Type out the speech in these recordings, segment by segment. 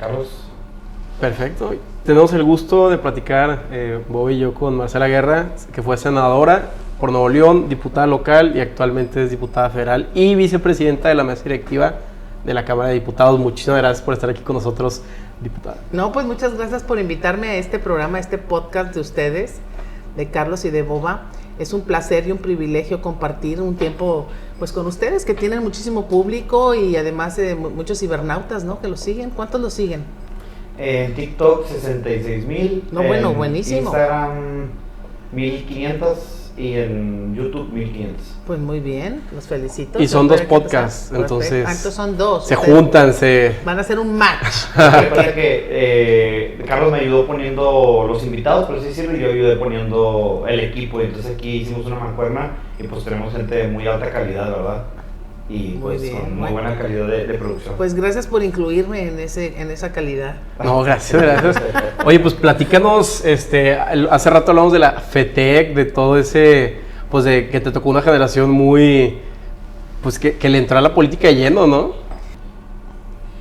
Carlos. Perfecto. Tenemos el gusto de platicar, Bob y yo, con Marcela Guerra, que fue senadora por Nuevo León, diputada local y actualmente es diputada federal y vicepresidenta de la mesa directiva de la Cámara de Diputados. Muchísimas gracias por estar aquí con nosotros, diputada. No, pues muchas gracias por invitarme a este programa, a este podcast de ustedes, de Carlos y de Boba. Es un placer y un privilegio compartir un tiempo pues con ustedes, que tienen muchísimo público y además muchos cibernautas, ¿no? Que los siguen. ¿Cuántos los siguen? En TikTok 66,000. No, bueno, buenísimo. Instagram 1,500 y en YouTube 1,500. Pues muy bien, los felicito. Y son dos podcasts, entonces. Entonces son dos. Se juntan, van a hacer un match. Recuerda que Carlos me ayudó poniendo los invitados, por así decirlo, y yo ayudé poniendo el equipo. Y entonces aquí hicimos una mancuerna y pues tenemos gente de muy alta calidad, ¿verdad? Y pues con muy buena calidad de producción. Pues gracias por incluirme en esa calidad. No, gracias. Oye, pues platícanos, hace rato hablamos de la FETEC, de todo ese, pues de que te tocó una generación muy, pues que le entró a la política de lleno, ¿no?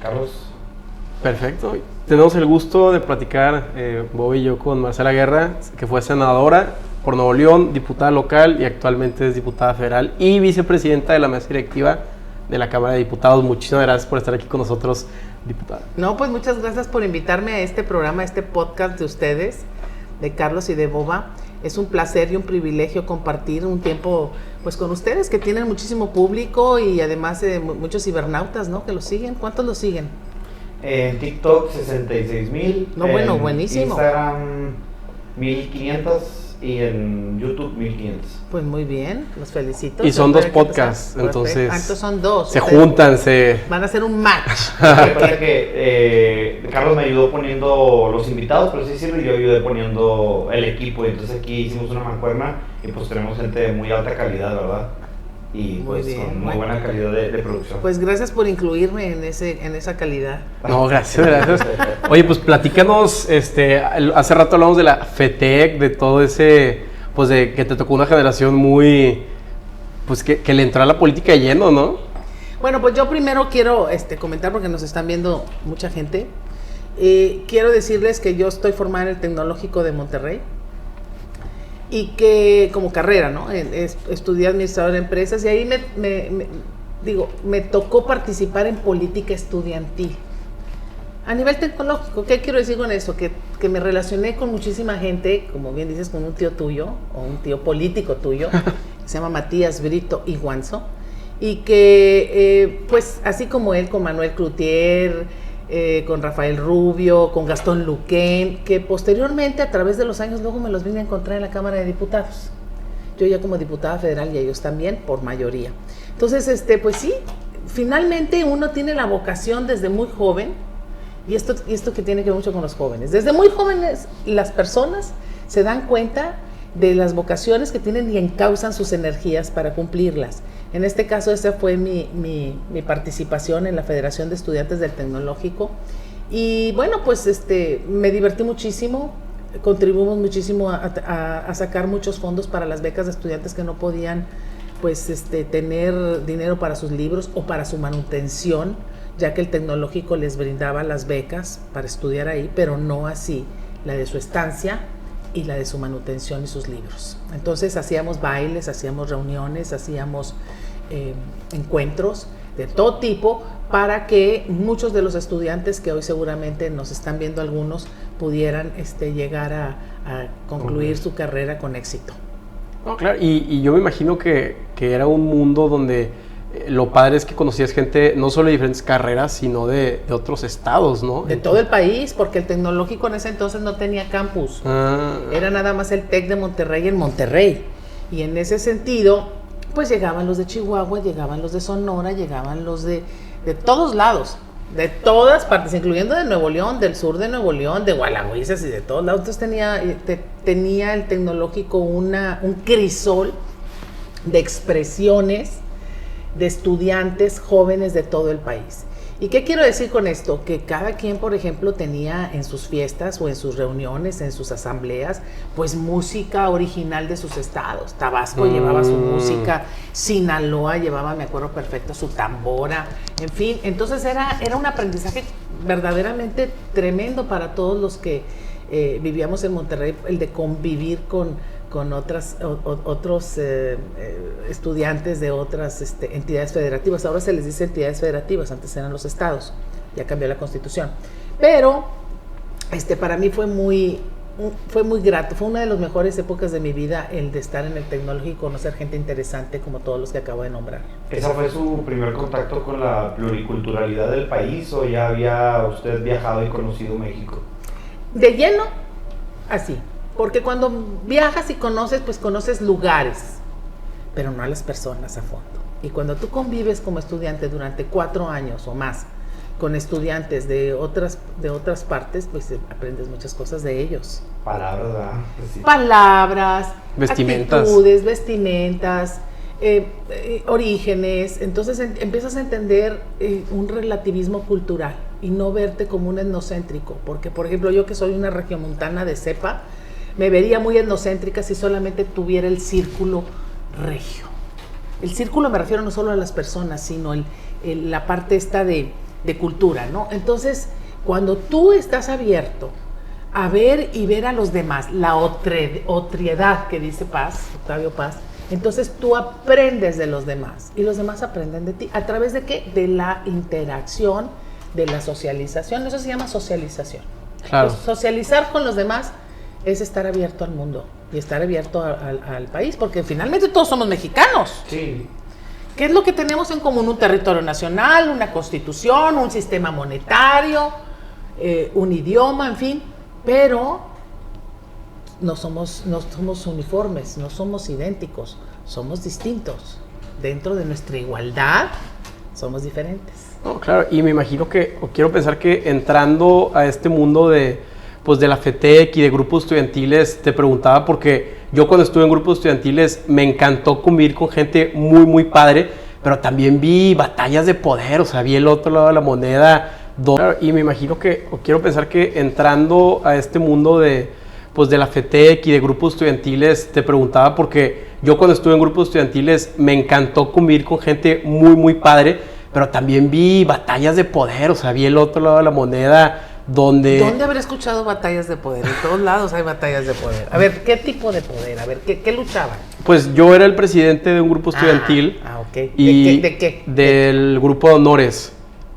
Carlos. Perfecto. Tenemos el gusto de platicar, Bob y yo, con Marcela Guerra, que fue senadora por Nuevo León, diputada local y actualmente es diputada federal y vicepresidenta de la mesa directiva de la Cámara de Diputados. Muchísimas gracias por estar aquí con nosotros, diputada. No, pues muchas gracias por invitarme a este programa, a este podcast de ustedes, de Carlos y de Boba. Es un placer y un privilegio compartir un tiempo pues con ustedes, que tienen muchísimo público y además muchos cibernautas, ¿no? Que los siguen. ¿Cuántos los siguen? En TikTok 66,000. No, bueno, buenísimo. Instagram 1,500 y en YouTube 1,500. Pues muy bien, los felicito. Y son dos podcasts, entonces. Entonces son dos. Se juntan, van a hacer un match. Recuerda que Carlos me ayudó poniendo los invitados, por así decirlo, y yo ayudé poniendo el equipo. Y entonces aquí hicimos una mancuerna y pues tenemos gente de muy alta calidad, ¿verdad? Y pues con muy buena calidad de producción. Pues gracias por incluirme en esa calidad. No, gracias. Oye, pues platícanos, hace rato hablamos de la FETEC, de todo ese, pues de que te tocó una generación muy, pues que le entró a la política de lleno, ¿no? Bueno, pues yo primero quiero comentar, porque nos están viendo mucha gente. Quiero decirles que yo estoy formada en el Tecnológico de Monterrey. Y que como carrera, ¿no? Estudié administrador de empresas y ahí me tocó participar en política estudiantil. A nivel tecnológico, ¿qué quiero decir con eso? Que me relacioné con muchísima gente, como bien dices, con un tío tuyo, o un tío político tuyo, que se llama Matías Brito Iguanzo, y que, pues, así como él, con Manuel Cloutier, con Rafael Rubio, con Gastón Luquén, que posteriormente a través de los años luego me los vine a encontrar en la Cámara de Diputados. Yo ya como diputada federal y ellos también por mayoría. Entonces, pues sí, finalmente uno tiene la vocación desde muy joven, y esto que tiene que ver mucho con los jóvenes. Desde muy jóvenes las personas se dan cuenta de las vocaciones que tienen y encauzan sus energías para cumplirlas. En este caso, esa fue mi participación en la Federación de Estudiantes del Tecnológico. Y bueno, pues me divertí muchísimo, contribuimos muchísimo a sacar muchos fondos para las becas de estudiantes que no podían pues tener dinero para sus libros o para su manutención, ya que el Tecnológico les brindaba las becas para estudiar ahí, pero no así la de su estancia y la de su manutención y sus libros. Entonces hacíamos bailes, hacíamos reuniones, hacíamos encuentros de todo tipo para que muchos de los estudiantes que hoy seguramente nos están viendo algunos pudieran llegar a concluir su carrera con éxito. No, claro, y yo me imagino que era un mundo donde lo padre es que conocías gente no solo de diferentes carreras, sino de otros estados, ¿no? De todo el país, porque el Tecnológico en ese entonces no tenía campus. Era nada más el TEC de Monterrey en Monterrey. Y en ese sentido, pues llegaban los de Chihuahua, llegaban los de Sonora, llegaban los de todos lados, de todas partes, incluyendo de Nuevo León, del sur de Nuevo León, de Gualahuizas y de todos lados. Entonces tenía el Tecnológico un crisol de expresiones de estudiantes jóvenes de todo el país. ¿Y qué quiero decir con esto? Que cada quien, por ejemplo, tenía en sus fiestas o en sus reuniones, en sus asambleas, pues música original de sus estados. Tabasco llevaba su música, Sinaloa llevaba, me acuerdo perfecto, su tambora, en fin. Entonces era un aprendizaje verdaderamente tremendo para todos los que vivíamos en Monterrey, el de convivir con otros estudiantes de otras entidades federativas. Ahora se les dice entidades federativas, antes eran los estados, ya cambió la Constitución. Pero para mí fue muy grato, fue una de las mejores épocas de mi vida el de estar en el tecnológico y conocer gente interesante como todos los que acabo de nombrar. ¿Esa fue su primer contacto con la pluriculturalidad del país o ya había usted viajado y conocido México? De lleno, así. Porque cuando viajas y conoces, pues conoces lugares, pero no a las personas a fondo. Y cuando tú convives como estudiante durante 4 años o más con estudiantes de otras partes, pues aprendes muchas cosas de ellos. Palabras, ¿verdad? Pues sí. Palabras, vestimentas, actitudes, vestimentas, orígenes. Entonces empiezas a entender un relativismo cultural y no verte como un etnocéntrico. Porque, por ejemplo, yo que soy una regiomontana de cepa, me vería muy etnocéntrica si solamente tuviera el círculo regio. El círculo me refiero no solo a las personas, sino la parte esta de cultura, ¿no? Entonces, cuando tú estás abierto a ver y ver a los demás, la otriedad que dice Octavio Paz, entonces tú aprendes de los demás y los demás aprenden de ti. ¿A través de qué? De la interacción, de la socialización. Eso se llama socialización. Claro. Entonces, socializar con los demás es estar abierto al mundo y estar abierto al país, porque finalmente todos somos mexicanos. Sí. ¿Qué es lo que tenemos en común? Un territorio nacional, una constitución, un sistema monetario, un idioma, en fin, pero no somos uniformes, no somos idénticos, somos distintos. Dentro de nuestra igualdad somos diferentes. No, claro, y me imagino o quiero pensar que entrando a este mundo de la FETEC y de grupos estudiantiles, te preguntaba porque yo cuando estuve en grupos estudiantiles me encantó convivir con gente muy, muy padre, pero también vi batallas de poder, o sea, vi el otro lado de la moneda. Claro, y me imagino quiero pensar que entrando a este mundo de la FETEC y de grupos estudiantiles, te preguntaba porque yo cuando estuve en grupos estudiantiles me encantó convivir con gente muy, muy padre, pero también vi batallas de poder, o sea, vi el otro lado de la moneda. ¿Dónde habré escuchado batallas de poder? En todos lados hay batallas de poder. A ver, ¿qué tipo de poder? A ver, ¿qué luchaban? Pues yo era el presidente de un grupo estudiantil. Ok. Y ¿De qué? Del grupo de honores.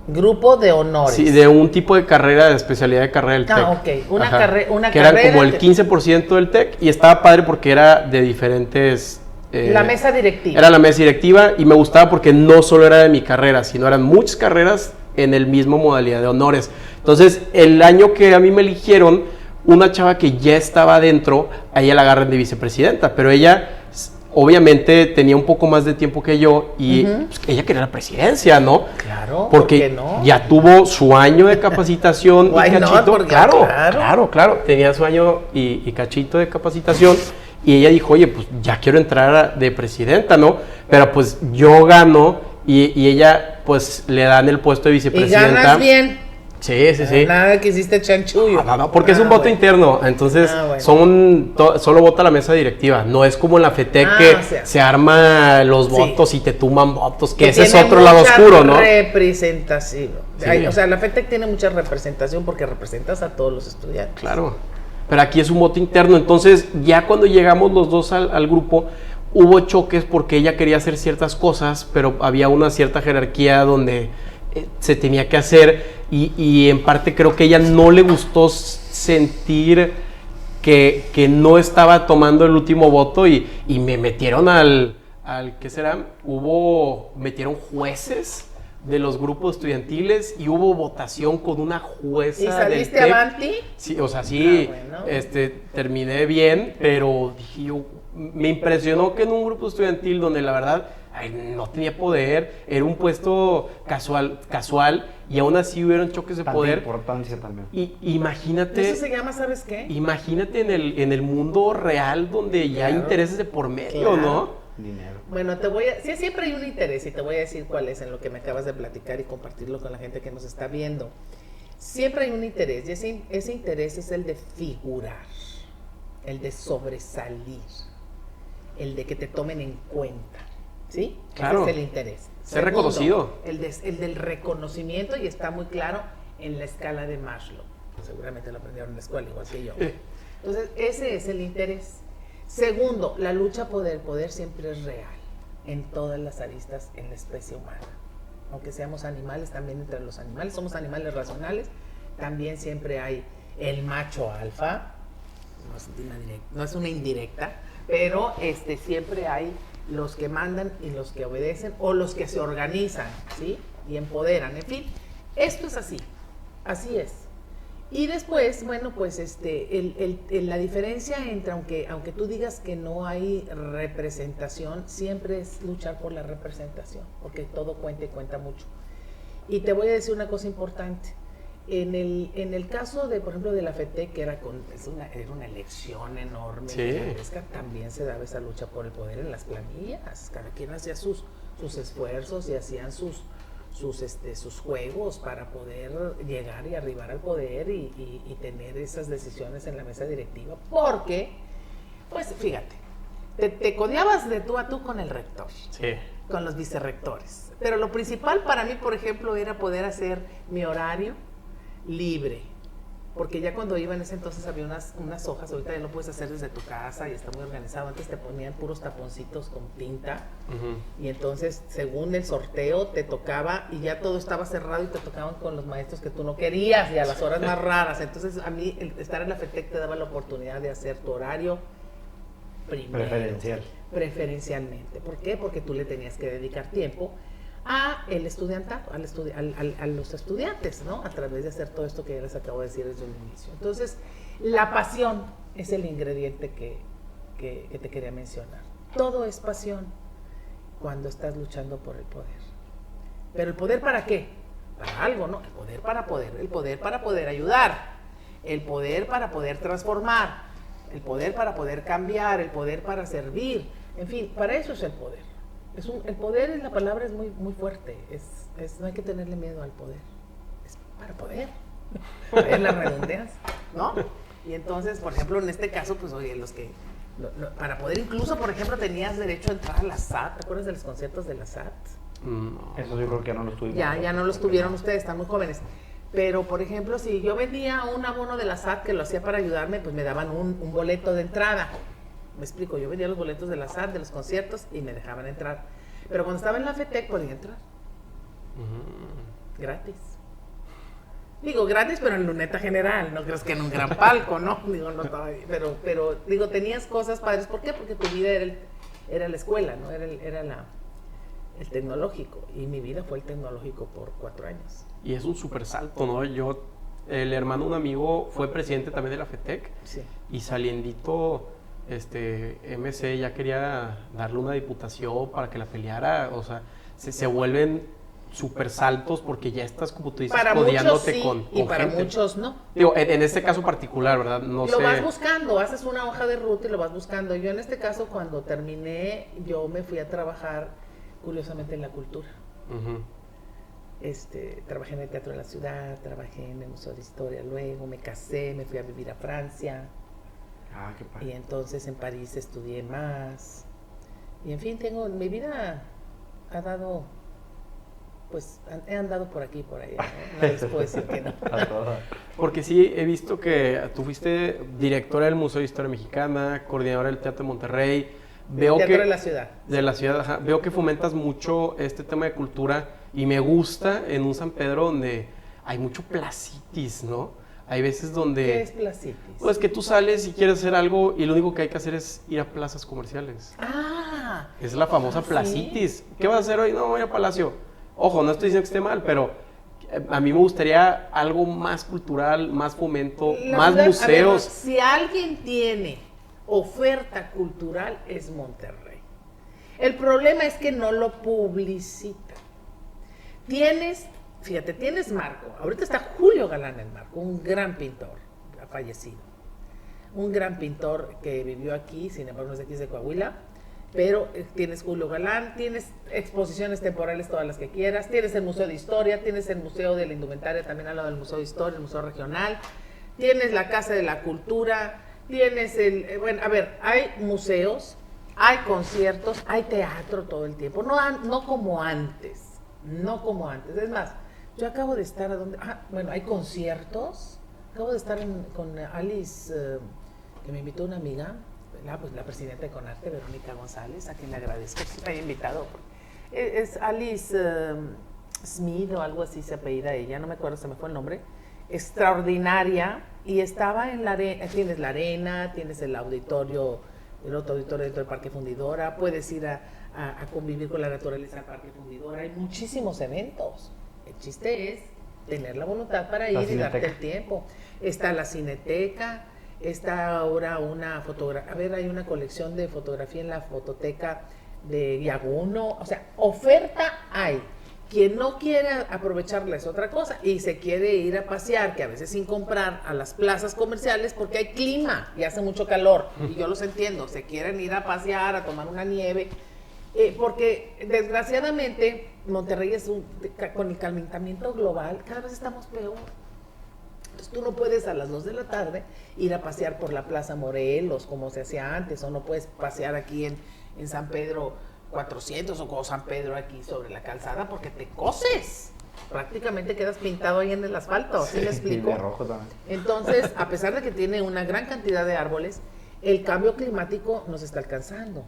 Grupo de honores. Sí, de un tipo de carrera, de especialidad de carrera del TEC. Ok. Una carrera. Que era como el 15% del TEC y estaba padre porque era de diferentes... la mesa directiva. Era la mesa directiva y me gustaba porque no solo era de mi carrera, sino eran muchas carreras en el mismo modalidad de honores. Entonces, el año que a mí me eligieron, una chava que ya estaba adentro, a ella la agarran de vicepresidenta, pero ella obviamente tenía un poco más de tiempo que yo y pues, ella quería la presidencia, ¿no? Claro, porque ¿por qué no? Ya tuvo su año de capacitación y cachito. Claro, tenía su año y cachito de capacitación y ella dijo, oye, pues ya quiero entrar de presidenta, ¿no? Pero pues yo gano y ella pues le dan el puesto de vicepresidenta. ¿Y ganas bien? Sí. Nada que hiciste chanchullo. No, porque es un voto interno, entonces solo vota la mesa directiva, no es como en la FETEC que se arma los votos y te tuman votos, que ese es otro lado oscuro, ¿no? Representación. Sí. O sea, la FETEC tiene mucha representación porque representas a todos los estudiantes. Claro, pero aquí es un voto interno, entonces ya cuando llegamos los dos al grupo, hubo choques porque ella quería hacer ciertas cosas, pero había una cierta jerarquía donde se tenía que hacer y en parte creo que a ella no le gustó sentir que no estaba tomando el último voto y me metieron ¿qué será? Metieron jueces de los grupos estudiantiles y hubo votación con una jueza. ¿Y saliste avanti? Sí, o sea, sí, bueno. Terminé bien, pero dije yo, me impresionó que en un grupo estudiantil donde la verdad no tenía poder, era un puesto casual y aún así hubieron choques de poder. Importancia también. Y imagínate. Eso se llama, ¿sabes qué? Imagínate en el mundo real donde ya hay intereses de por medio, ¿no? Dinero. Bueno, sí, siempre hay un interés y te voy a decir cuál es en lo que me acabas de platicar y compartirlo con la gente que nos está viendo. Siempre hay un interés y ese interés es el de figurar, el de sobresalir, el de que te tomen en cuenta, ¿sí? Claro. Ese es el interés. Ser reconocido. El del reconocimiento, y está muy claro en la escala de Maslow. Seguramente lo aprendieron en la escuela, igual que yo. Entonces, ese es el interés. Segundo, la lucha por el poder siempre es real en todas las aristas en la especie humana. Aunque seamos animales, también entre los animales, somos animales racionales, también siempre hay el macho alfa, no es una indirecta, pero siempre hay los que mandan y los que obedecen, o los que se organizan, ¿sí? Y empoderan, en fin, esto es así es. Y después, bueno, pues la diferencia entre, aunque tú digas que no hay representación, siempre es luchar por la representación, porque todo cuenta y cuenta mucho. Y te voy a decir una cosa importante. En el caso de, por ejemplo, de la FETEC, que era una elección enorme, sí, también se daba esa lucha por el poder en las planillas. Cada quien hacía sus esfuerzos y hacían sus juegos para poder llegar y arribar al poder y tener esas decisiones en la mesa directiva, porque, pues fíjate, te codeabas de tú a tú con el rector, sí, con los vicerrectores, pero lo principal para mí, por ejemplo, era poder hacer mi horario libre, porque ya cuando iba en ese entonces había unas hojas, ahorita ya lo puedes hacer desde tu casa y está muy organizado. Antes te ponían puros taponcitos con tinta, y entonces según el sorteo te tocaba y ya todo estaba cerrado y te tocaban con los maestros que tú no querías y a las horas más raras. Entonces a mí estar en la FETEC te daba la oportunidad de hacer tu horario primero, preferencialmente. ¿Por qué? Porque tú le tenías que dedicar tiempo a el estudiantado, a los estudiantes, ¿no? A través de hacer todo esto que ya les acabo de decir desde un inicio. Entonces, la pasión es el ingrediente que te quería mencionar. Todo es pasión cuando estás luchando por el poder. ¿Pero el poder para qué? Para algo, ¿no? El poder para poder ayudar, el poder para poder transformar, el poder para poder cambiar, el poder para servir. En fin, para eso es el poder. El poder, la palabra es muy, muy fuerte, no hay que tenerle miedo al poder, es para poder, es la redundancia, ¿no? Y entonces, por ejemplo, en este caso, pues oye, para poder incluso, por ejemplo, tenías derecho a entrar a la SAT. ¿Te acuerdas de los conciertos de la SAT? Eso yo creo que ya no los tuvimos. Ya no los tuvieron ustedes, están muy jóvenes. Pero, por ejemplo, si yo vendía un abono de la SAT que lo hacía para ayudarme, pues me daban un boleto de entrada. Me explico, yo vendía los boletos de la SAT, de los conciertos, y me dejaban entrar. Pero cuando estaba en la FETEC podía entrar. Gratis. Digo, gratis, pero en luneta general. No crees que en un gran palco, ¿no? Digo, no estaba ahí. Pero digo, tenías cosas padres. ¿Por qué? Porque tu vida era la escuela, ¿no? Era el tecnológico. Y mi vida fue el tecnológico por 4 años. Y es un súper salto, ¿no? El hermano de un amigo fue presidente también de la FETEC. Sí. Y saliendito, MC ya quería darle una diputación para que la peleara. O sea, se vuelven súper saltos porque ya estás, como tú dices, para codeándote muchos sí, con y para gente. Muchos no. Digo, en este caso particular, ¿verdad? No lo sé. vas buscando, haces una hoja de ruta y lo vas buscando. Yo en este caso, cuando terminé, yo me fui a trabajar, curiosamente, en la cultura. Trabajé en el Teatro de la Ciudad, trabajé en el Museo de Historia, luego me casé, me fui a vivir a Francia. Ah, qué padre. Y entonces en París estudié más. Y en fin, mi vida ha dado, pues he andado por aquí y por allá, ¿no? No les puedo decir que no. Porque sí, he visto que tú fuiste directora del Museo de Historia Mexicana, coordinadora del Teatro de Monterrey. Veo Teatro de la Ciudad. De la ciudad, ajá. Veo que fomentas mucho este tema de cultura y me gusta en un San Pedro donde hay mucho placitis, ¿no? Hay veces donde... ¿Qué es placitis? Pues que tú sales y quieres hacer algo y lo único que hay que hacer es ir a plazas comerciales. Ah. Es la famosa placitis. ¿Sí? ¿Qué vas a hacer hoy? No, voy a Palacio. Ojo, no estoy diciendo que esté mal, pero a mí me gustaría algo más cultural, más fomento, más museos. Ver, si alguien tiene oferta cultural es Monterrey. El problema es que no lo publicita. Tienes Marco. Ahorita está Julio Galán el Marco, un gran pintor, ha fallecido. Un gran pintor que vivió aquí, sin embargo no es de aquí, es de Coahuila. pero tienes Julio Galán, tienes exposiciones temporales todas las que quieras, tienes el Museo de Historia, tienes el Museo de la Indumentaria también al lado del Museo de Historia, el Museo Regional, tienes la Casa de la Cultura, tienes bueno, a ver, hay museos, hay conciertos, hay teatro todo el tiempo, no como antes, es más, yo acabo de estar bueno, hay conciertos, acabo de estar con Alice, que me invitó una amiga, pues la presidenta de Conarte, Verónica González, a quien le agradezco que me haya invitado. Es Alice Smith o algo así se apellida ella, no me acuerdo, se me fue el nombre. Extraordinaria, y estaba en la arena, tienes la arena, tienes el auditorio, el otro auditorio dentro del Parque Fundidora, puedes ir a convivir con la naturaleza al Parque Fundidora, hay muchísimos eventos. El chiste es tener la voluntad para ir y darte el tiempo. Está la Cineteca. Está ahora una fotografía, hay una colección de fotografía en la fototeca de Yaguno, o sea, oferta hay. Quien no quiere aprovecharla es otra cosa y se quiere ir a pasear, que a veces sin comprar, a las plazas comerciales porque hay clima y hace mucho calor, y yo los entiendo, se quieren ir a pasear, a tomar una nieve, porque desgraciadamente Monterrey con el calentamiento global cada vez estamos peor. Entonces tú no puedes a las 2 de la tarde ir a pasear por la Plaza Morelos como se hacía antes, o no puedes pasear aquí en San Pedro 400 o como San Pedro aquí sobre la calzada porque te coces. Prácticamente quedas pintado ahí en el asfalto, ¿sí me explico? Y de rojo también. Entonces, a pesar de que tiene una gran cantidad de árboles, el cambio climático nos está alcanzando,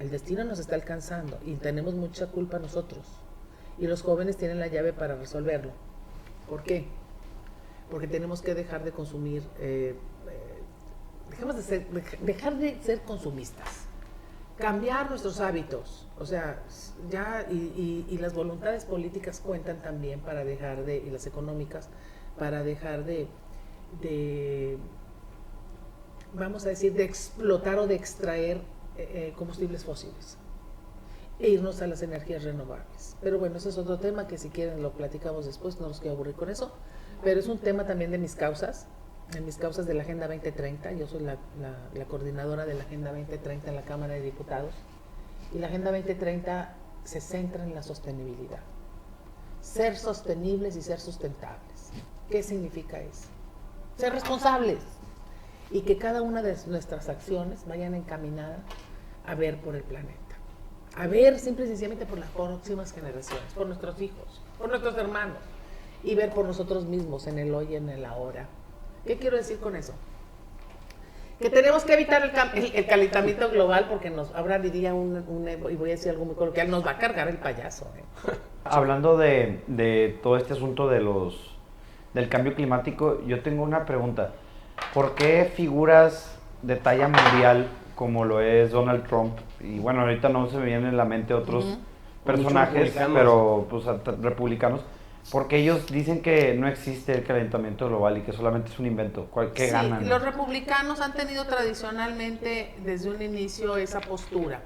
el destino nos está alcanzando y tenemos mucha culpa nosotros. Y los jóvenes tienen la llave para resolverlo. ¿Por qué? Porque tenemos que dejar de consumir, dejar de ser consumistas, cambiar nuestros hábitos, o sea, ya, y las voluntades políticas cuentan también para dejar y las económicas, para dejar vamos a decir, de explotar o de extraer combustibles fósiles e irnos a las energías renovables. Pero bueno, ese es otro tema que si quieren lo platicamos después, no nos quiero aburrir con eso. Pero es un tema también de mis causas de la Agenda 2030. Yo soy la coordinadora de la Agenda 2030 en la Cámara de Diputados. Y la Agenda 2030 se centra en la sostenibilidad. Ser sostenibles y ser sustentables. ¿Qué significa eso? Ser responsables. Y que cada una de nuestras acciones vayan encaminadas a ver por el planeta. A ver simple y sencillamente por las próximas generaciones, por nuestros hijos, por nuestros hermanos. Y ver por nosotros mismos en el hoy y en el ahora. ¿Qué quiero decir con eso? Que tenemos que evitar el calentamiento global porque ahora diría y voy a decir algo muy coloquial, nos va a cargar el payaso. Hablando de todo este asunto del cambio climático, yo tengo una pregunta. ¿Por qué figuras de talla mundial como lo es Donald Trump, y bueno, ahorita no se me vienen en la mente otros personajes, pero pues republicanos, porque ellos dicen que no existe el calentamiento global y que solamente es un invento? ¿Qué ganan? Los republicanos han tenido tradicionalmente desde un inicio esa postura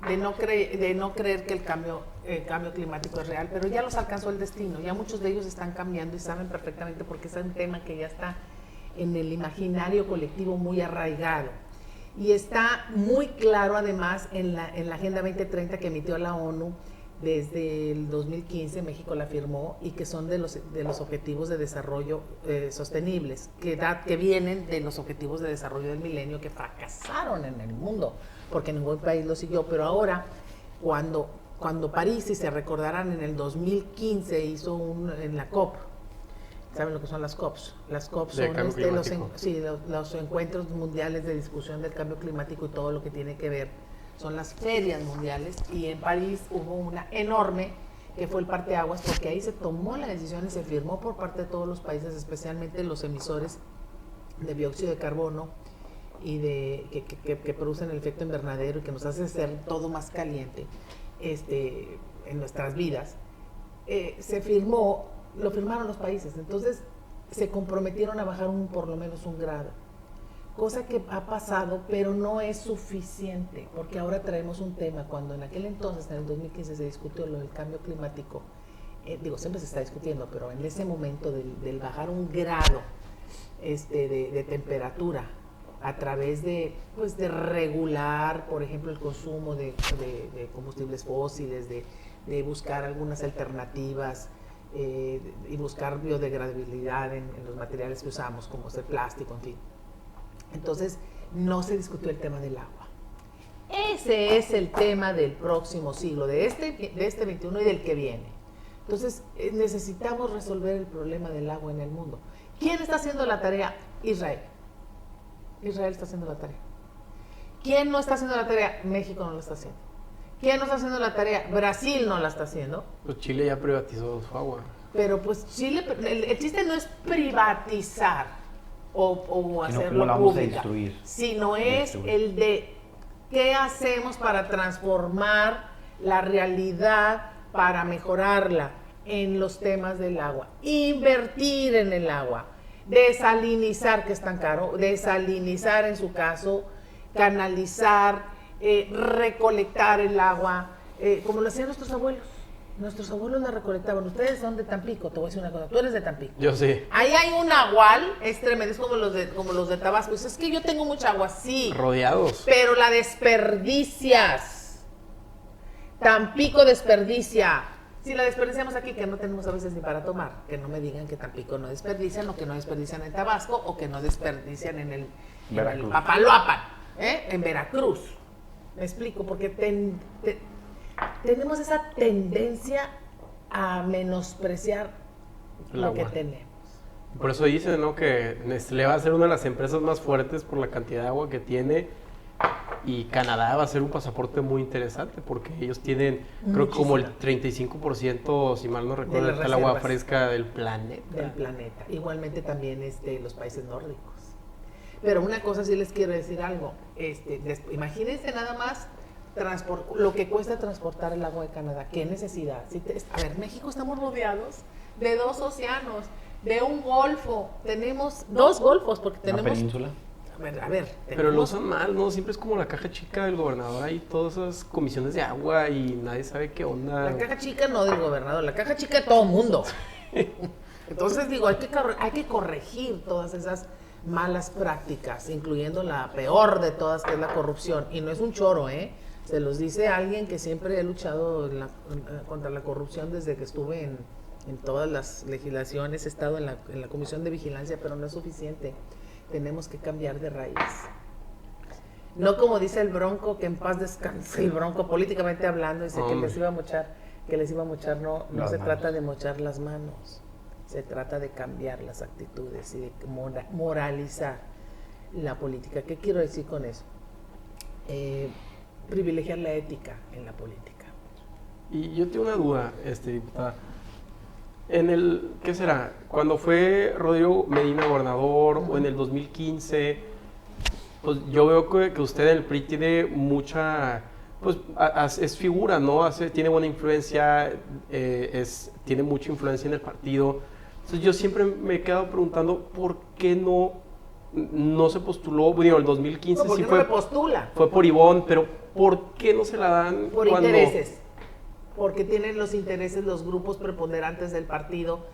de no creer que el cambio climático es real, pero ya los alcanzó el destino, ya muchos de ellos están cambiando y saben perfectamente porque es un tema que ya está en el imaginario colectivo muy arraigado. Y está muy claro además en la Agenda 2030 que emitió la ONU desde el 2015, México la firmó, y que son de los objetivos de desarrollo sostenibles, que vienen de los objetivos de desarrollo del milenio que fracasaron en el mundo, porque ningún país lo siguió. Pero ahora, cuando París, si se recordarán, en el 2015 hizo en la COP, ¿saben lo que son las COPs? Las COPs son los encuentros mundiales de discusión del cambio climático y todo lo que tiene que ver. Son las ferias mundiales, y en París hubo una enorme que fue el parteaguas, porque ahí se tomó la decisión y se firmó por parte de todos los países, especialmente los emisores de dióxido de carbono y que producen el efecto invernadero y que nos hace ser todo más caliente en nuestras vidas. Lo firmaron los países, entonces se comprometieron a bajar por lo menos 1 grado. Cosa que ha pasado, pero no es suficiente, porque ahora traemos un tema, cuando en aquel entonces, en el 2015, se discutió lo del cambio climático, siempre se está discutiendo, pero en ese momento del bajar 1 grado de temperatura a través de, pues, de regular, por ejemplo, el consumo de combustibles fósiles, de buscar algunas alternativas y buscar biodegradabilidad en los materiales que usamos, como es el plástico, en fin. Entonces, no se discutió el tema del agua. Ese es el tema del próximo siglo, de este 21 y del que viene. Entonces, necesitamos resolver el problema del agua en el mundo. ¿Quién está haciendo la tarea? Israel. Israel está haciendo la tarea. ¿Quién no está haciendo la tarea? México no la está haciendo. ¿Quién no está haciendo la tarea? Brasil no la está haciendo. Pues Chile ya privatizó su agua. Pero pues Chile, el chiste no es privatizar o hacerlo la vamos a pública, destruir. sino es el de qué hacemos para transformar la realidad, para mejorarla en los temas del agua. Invertir en el agua. Desalinizar, que es tan caro, desalinizar en su caso, canalizar, recolectar el agua, como lo hacían nuestros abuelos. Nuestros abuelos la recolectaban. Ustedes son de Tampico, te voy a decir una cosa, tú eres de Tampico. Yo sí. Ahí hay un nahual, es tremendo, es como los de Tabasco. Dices, es que yo tengo mucha agua, sí. Rodeados. Pero la desperdicias. Tampico desperdicia. Si la desperdiciamos aquí, que no tenemos a veces ni para tomar, que no me digan que Tampico no desperdician, o que no desperdician en Tabasco, o que no desperdician en el Papaloapan, en Veracruz. Me explico, porque tenemos esa tendencia a menospreciar lo que tenemos. Por eso dicen, ¿no?, que Nestlé va a ser una de las empresas más fuertes por la cantidad de agua que tiene, y Canadá va a ser un pasaporte muy interesante porque ellos tienen, creo, como el 35%, si mal no recuerdo, del agua fresca del planeta. Igualmente también los países nórdicos. Pero una cosa sí les quiero decir algo. Imagínense nada más lo que cuesta transportar el agua de Canadá. ¿Qué necesidad? A ver, México estamos rodeados de 2 océanos, de un golfo. Tenemos 2 golfos porque tenemos... ¿Una península? A ver, pero lo usan mal, ¿no? Siempre es como la caja chica del gobernador, hay todas esas comisiones de agua y nadie sabe qué onda. La caja chica no del gobernador, la caja chica de todo el mundo. Entonces digo, hay que corregir todas esas malas prácticas, incluyendo la peor de todas, que es la corrupción. Y no es un choro, se los dice alguien que siempre he luchado contra la corrupción desde que estuve en todas las legislaciones, he estado en la Comisión de Vigilancia, pero no es suficiente. Tenemos que cambiar de raíz. No como dice el Bronco, que en paz descanse el Bronco, políticamente hablando, dice que les iba a mochar, no se trata de mochar las manos, se trata de cambiar las actitudes y de moralizar la política. ¿Qué quiero decir con eso? Privilegiar la ética en la política. Y yo tengo una duda, diputada. ¿Qué será? Cuando fue Rodrigo Medina gobernador, o en el 2015, pues yo veo que usted en el PRI tiene mucha, pues es figura, ¿no? Tiene buena influencia, tiene mucha influencia en el partido. Entonces yo siempre me he quedado preguntando por qué no se postuló. Bueno, el 2015 no, sí no postula. Fue por Ivonne, pero ¿por qué no se la dan? Por intereses. Porque tienen los intereses, los grupos preponderantes del partido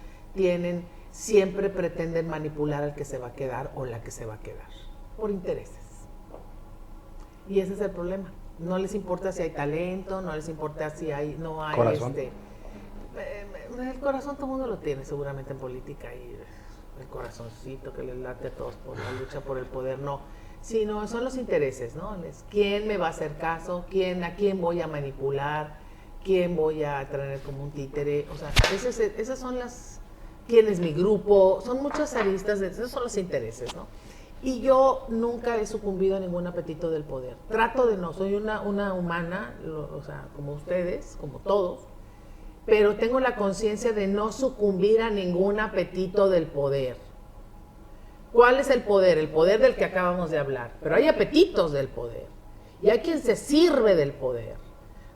siempre pretenden manipular al que se va a quedar o la que se va a quedar, por intereses. Y ese es el problema. No les importa si hay talento, no les importa si no hay corazón. El corazón todo el mundo lo tiene seguramente en política, y el corazoncito que les late a todos por la lucha por el poder, no. Sino son los intereses, ¿no? ¿Quién me va a hacer caso? ¿A quién voy a manipular? ¿Quién voy a traer como un títere? O sea, esas son ¿quién es mi grupo? Son muchas aristas, esos son los intereses, ¿no? Y yo nunca he sucumbido a ningún apetito del poder. Trato de no, soy una humana, o sea, como ustedes, como todos, pero tengo la conciencia de no sucumbir a ningún apetito del poder. ¿Cuál es el poder? El poder del que acabamos de hablar. Pero hay apetitos del poder. Y hay quien se sirve del poder.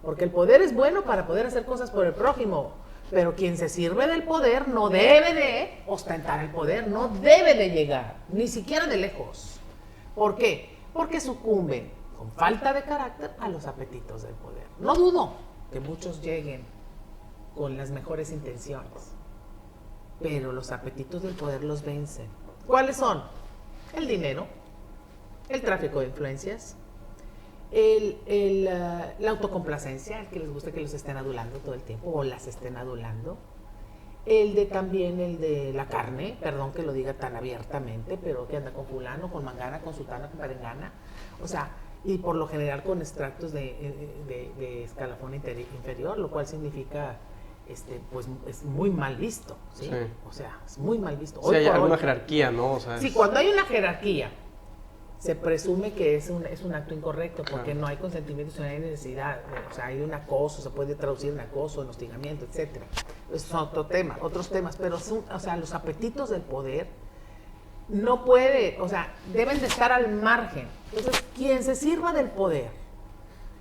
Porque el poder es bueno para poder hacer cosas por el prójimo, pero quien se sirve del poder no debe de ostentar el poder, no debe de llegar, ni siquiera de lejos. ¿Por qué? Porque sucumben con falta de carácter a los apetitos del poder. No dudo que muchos lleguen con las mejores intenciones, pero los apetitos del poder los vencen. ¿Cuáles son? El dinero, el tráfico de influencias, la autocomplacencia, el que les gusta que los estén adulando todo el tiempo o las estén adulando, también el de la carne, perdón que lo diga tan abiertamente, pero que anda con fulano, con mangana, con sutana, con perengana, o sea, y por lo general con extractos de escalafón inferior, lo cual significa, pues es muy mal visto, ¿sí? Sí. O sea, es muy mal visto. O sea, hay alguna jerarquía, ¿no? O sea, sí, cuando hay una jerarquía, se presume que es un acto incorrecto, porque no hay consentimiento, no hay necesidad, o sea, hay un acoso, se puede traducir en acoso, en hostigamiento, etcétera. Esos son otros temas, pero o sea, los apetitos del poder no puede, o sea, deben de estar al margen. Entonces, quien se sirva del poder,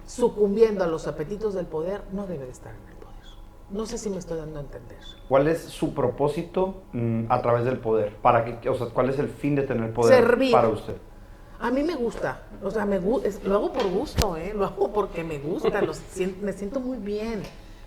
sucumbiendo a los apetitos del poder, no debe de estar en el poder. No sé si me estoy dando a entender. ¿Cuál es su propósito a través del poder? O sea, ¿cuál es el fin de tener poder Servir. para usted? A mí me gusta, o sea, lo hago por gusto, lo hago porque me gusta, me siento muy bien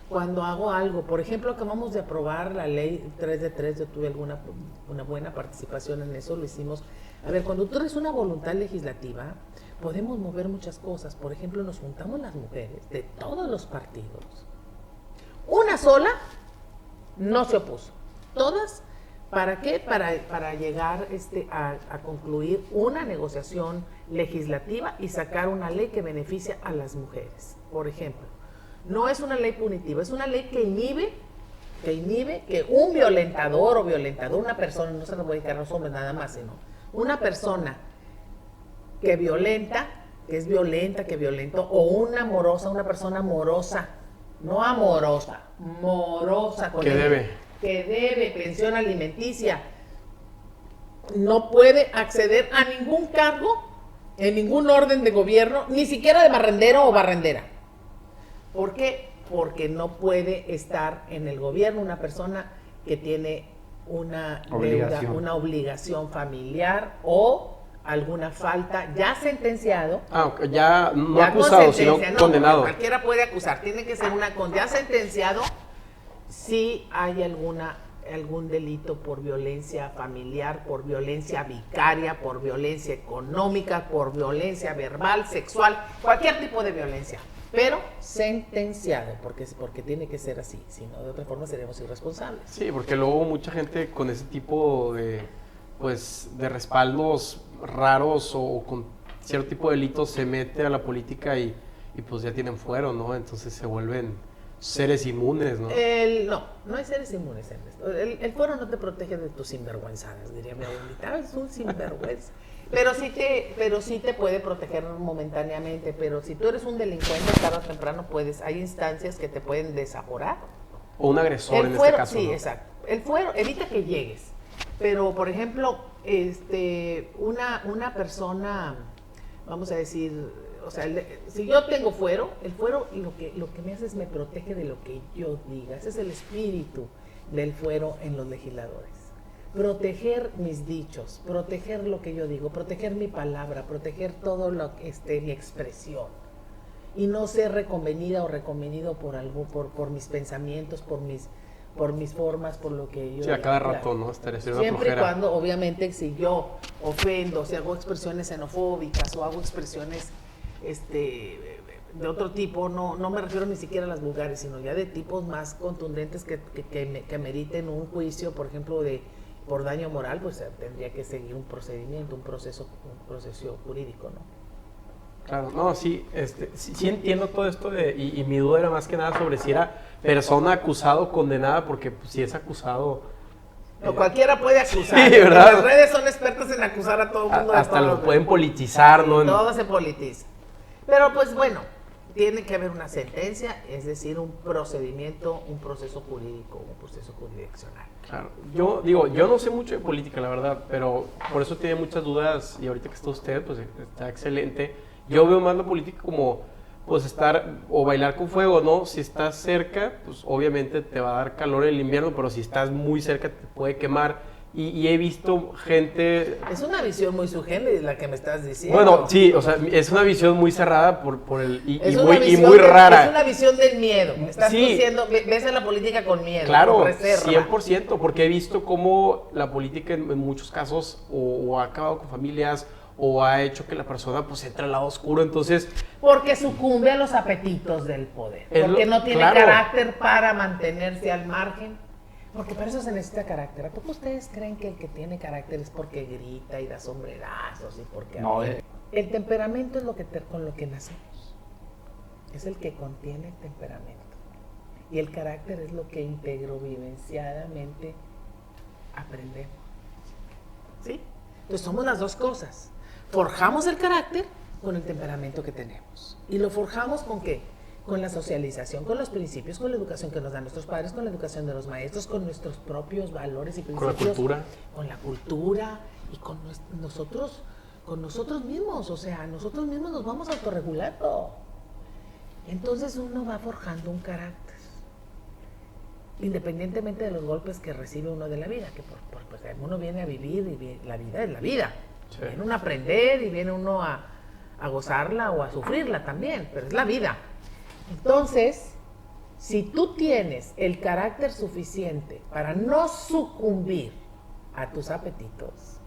cuando hago algo. Por ejemplo, acabamos de aprobar la ley 3 de 3, yo tuve una buena participación en eso, lo hicimos. A ver, cuando tú eres una voluntad legislativa, podemos mover muchas cosas. Por ejemplo, nos juntamos las mujeres de todos los partidos. Una sola no se opuso. Todas, ¿para qué? Para llegar a concluir una negociación legislativa y sacar una ley que beneficia a las mujeres. Por ejemplo, no es una ley punitiva, es una ley que inhibe que un violentador o violentador, una persona, no se lo voy a dedicar a los hombres nada más, sino una persona que violenta, que es violenta, que violentó, o una persona morosa, no amorosa, morosa, con que debe pensión alimenticia, no puede acceder a ningún cargo en ningún orden de gobierno, ni siquiera de barrendero o barrendera. ¿Por qué? Porque no puede estar en el gobierno una persona que tiene una obligación familiar o alguna falta ya sentenciado. Ya no acusado, sino condenado. Cualquiera puede acusar, tiene que ser ya sentenciado si hay algún delito por violencia familiar, por violencia vicaria, por violencia económica, por violencia verbal, sexual, cualquier tipo de violencia, pero sentenciado, porque tiene que ser así, si no de otra forma seremos irresponsables. Sí, porque luego mucha gente con ese tipo de respaldos raros o con cierto tipo de delitos se mete a la política y pues ya tienen fuero, ¿no? Entonces se vuelven seres inmunes, ¿no? No hay seres inmunes en esto. El fuero no te protege de tus sinvergüenzadas, diría mi abuelita. Es un sinvergüenza. Pero sí te puede proteger momentáneamente. Pero si tú eres un delincuente, tarde o temprano hay instancias que te pueden desaforar. O un agresor en este caso. Sí, ¿no? Exacto. El fuero evita que llegues. Pero, por ejemplo, una persona, vamos a decir, o sea, si yo tengo fuero, el fuero lo que me hace es me protege de lo que yo diga. Ese es el espíritu del fuero en los legisladores. Proteger mis dichos, proteger lo que yo digo, proteger mi palabra, proteger todo mi expresión. Y no ser reconvenida o reconvenido por mis pensamientos, por mis formas, por lo que yo... Sí, a cada rato, ¿no? Siempre y cuando, obviamente, si yo ofendo, si hago expresiones xenofóbicas o hago expresiones de otro tipo, no me refiero ni siquiera a las vulgares, sino ya de tipos más contundentes que meriten un juicio, por ejemplo, por daño moral, pues tendría que seguir un procedimiento, un proceso jurídico, ¿no? Claro, no, sí entiendo todo esto y mi duda era más que nada sobre si era persona acusada o condenada, porque pues, si es acusado... No, cualquiera puede acusar. Sí, ¿verdad? Las redes son expertas en acusar a todo el mundo. Hasta lo pueden politizar, ¿no? Todo se politiza. Pero pues bueno, tiene que haber una sentencia, es decir, un procedimiento, un proceso jurídico, un proceso jurisdiccional. Claro. Yo no sé mucho de política, la verdad, pero por eso tiene muchas dudas y ahorita que está usted, pues está excelente. Yo veo más la política como, pues estar o bailar con fuego, ¿no? Si estás cerca, pues obviamente te va a dar calor en el invierno, pero si estás muy cerca te puede quemar. Y he visto gente... Es una visión muy sugénere la que me estás diciendo. Bueno, sí, o sea, es una visión muy cerrada y muy rara. Es una visión del miedo. Estás sí, diciendo, ves a la política con miedo. Claro, con reserva. 100%, porque he visto cómo la política en muchos casos o ha acabado con familias o ha hecho que la persona pues entre al lado oscuro, entonces... Porque sucumbe a los apetitos del poder, Es porque lo- no tiene claro. carácter para mantenerse al margen, porque para eso se necesita carácter. ¿A poco ustedes creen que el que tiene carácter es porque grita y da sombrerazos y porque... No, El temperamento es lo que con lo que nacemos, es el que contiene el temperamento, y el carácter es lo que vivenciadamente aprendemos, ¿sí? Entonces somos las dos cosas. Forjamos el carácter con el temperamento que tenemos. ¿Y lo forjamos con qué? Con la socialización, con los principios, con la educación que nos dan nuestros padres, con la educación de los maestros, con nuestros propios valores y principios. Con la cultura. Con la cultura y con nosotros mismos. O sea, nosotros mismos nos vamos autorregulando. Entonces uno va forjando un carácter, independientemente de los golpes que recibe uno de la vida, que pues uno viene a vivir y la vida es la vida. Sí. Viene uno a aprender y viene uno a gozarla o a sufrirla también, pero es la vida. Entonces, si tú tienes el carácter suficiente para no sucumbir a tus apetitos,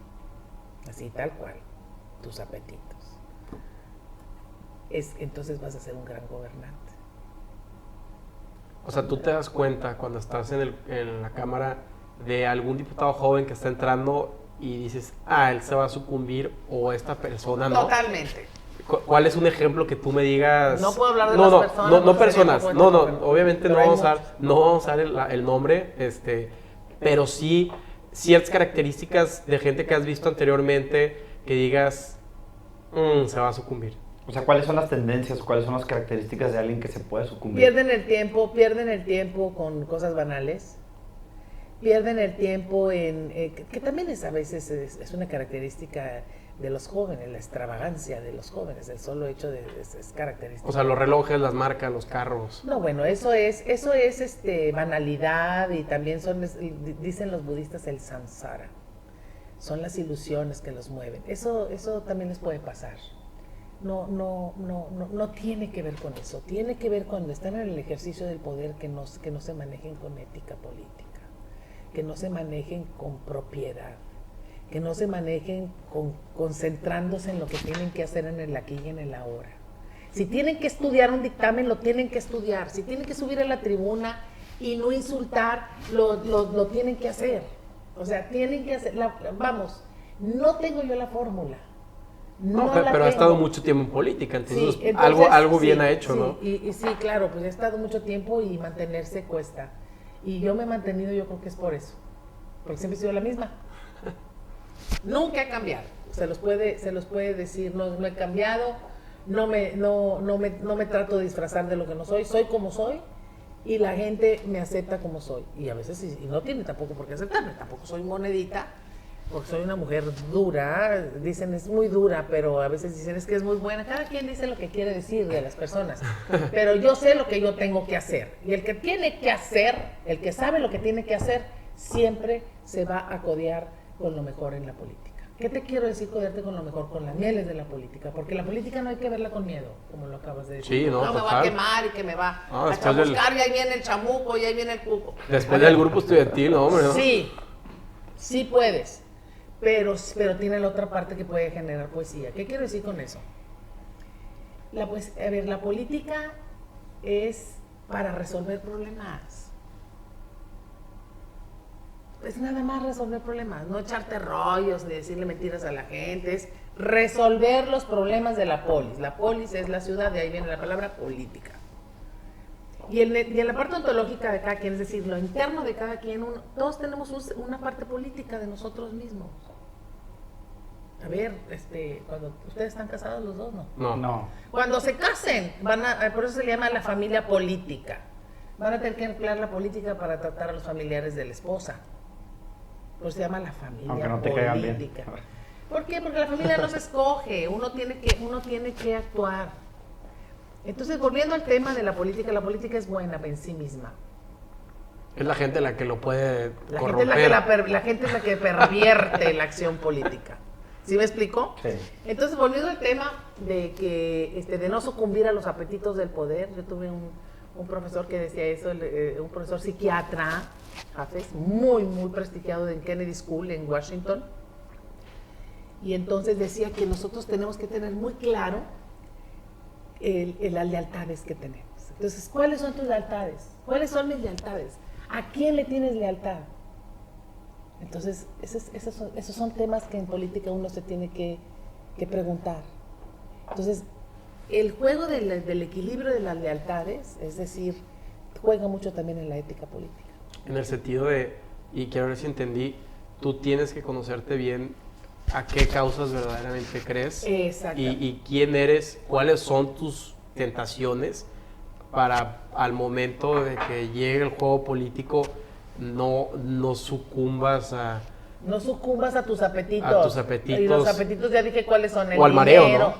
así tal cual, tus apetitos, entonces vas a ser un gran gobernante. O sea, tú te das cuenta cuando estás en la cámara de algún diputado joven que está entrando y dices, él se va a sucumbir o esta persona no. Totalmente. ¿Cuál es un ejemplo que tú me digas? No puedo hablar de no, las personas, No porque personas. sería No, muy fuerte, obviamente pero no hay vamos a muchos. usar el nombre, pero sí ciertas características de gente que has visto anteriormente que digas, se va a sucumbir. O sea, ¿cuáles son las tendencias, cuáles son las características de alguien que se puede sucumbir? Pierden el tiempo con cosas banales, pierden el tiempo en, que también a veces es una característica de los jóvenes, la extravagancia de los jóvenes, el solo hecho es característico. O sea, los relojes, las marcas, los carros. No, bueno, eso es banalidad, y también dicen los budistas, el samsara. Son las ilusiones que los mueven. Eso también les puede pasar. No tiene que ver con eso. Tiene que ver cuando están en el ejercicio del poder, que no se manejen con ética política, que no se manejen con propiedad, que no se manejen concentrándose en lo que tienen que hacer en el aquí y en el ahora. Si tienen que estudiar un dictamen, lo tienen que estudiar. Si tienen que subir a la tribuna y no insultar, lo tienen que hacer. O sea, tienen que hacer, vamos, no tengo yo la fórmula. Pero ha estado mucho tiempo en política, entonces, sí, algo bien sí, ha hecho, sí, ¿no? Y sí, claro, pues he estado mucho tiempo y mantenerse cuesta. Y yo me he mantenido, yo creo que es por eso. Porque siempre he sido la misma. Nunca he cambiado. Se los puede decir, no he cambiado, no me trato de disfrazar de lo que no soy como soy, y la gente me acepta como soy. Y a veces y no tiene tampoco por qué aceptarme, tampoco soy monedita, porque soy una mujer dura, dicen es muy dura, pero a veces dicen es que es muy buena. Cada quien dice lo que quiere decir de las personas, pero yo sé lo que yo tengo que hacer, y el que tiene que hacer, el que sabe lo que tiene que hacer, siempre se va a codear con lo mejor en la política. ¿Qué te quiero decir, codearte con lo mejor? Con las mieles de la política, porque la política no hay que verla con miedo, como lo acabas de decir. Sí, no, me va a total. quemar y que me va a después del- chamuscar, y ahí viene el chamuco y ahí viene el cuco. Después del grupo estudiantil, no, hombre, ¿no? Sí puedes, pero tiene la otra parte que puede generar poesía. ¿Qué quiero decir con eso? La política es para resolver problemas. Es nada más resolver problemas, no echarte rollos ni decirle mentiras a la gente, es resolver los problemas de la polis. La polis es la ciudad, de ahí viene la palabra política. Y en la parte ontológica de cada quien, es decir, lo interno de cada quien, todos tenemos una parte política de nosotros mismos. A ver, cuando ustedes están casados los dos, ¿no? No. Cuando se casen, por eso se le llama la familia política. Van a tener que emplear la política para tratar a los familiares de la esposa. Por eso se llama la familia Aunque no te caigan bien. política. ¿Por qué? Porque la familia no se escoge, uno tiene que actuar. Entonces, volviendo al tema de la política es buena en sí misma. Es la gente la que lo puede La corromper. gente es la que pervierte la acción política. ¿Sí me explico? Sí. Entonces, volviendo al tema de no sucumbir a los apetitos del poder, yo tuve un profesor que decía eso, un profesor Y entonces decía que nosotros tenemos que tener muy claro las lealtades que tenemos. Entonces, ¿cuáles son tus lealtades? ¿Cuáles son mis lealtades? ¿A quién le tienes lealtad? Entonces, esos son temas que en política uno se tiene que preguntar. Entonces, el juego del equilibrio de las lealtades, es decir, juega mucho también en la ética política. En el sentido de, y quiero ver si entendí, tú tienes que conocerte bien a qué causas verdaderamente crees y quién eres, cuáles son tus tentaciones para al momento de que llegue el juego político no sucumbas a... No sucumbas a tus apetitos. A tus apetitos. Y los apetitos ya dije cuáles son. O al mareo, ¿no?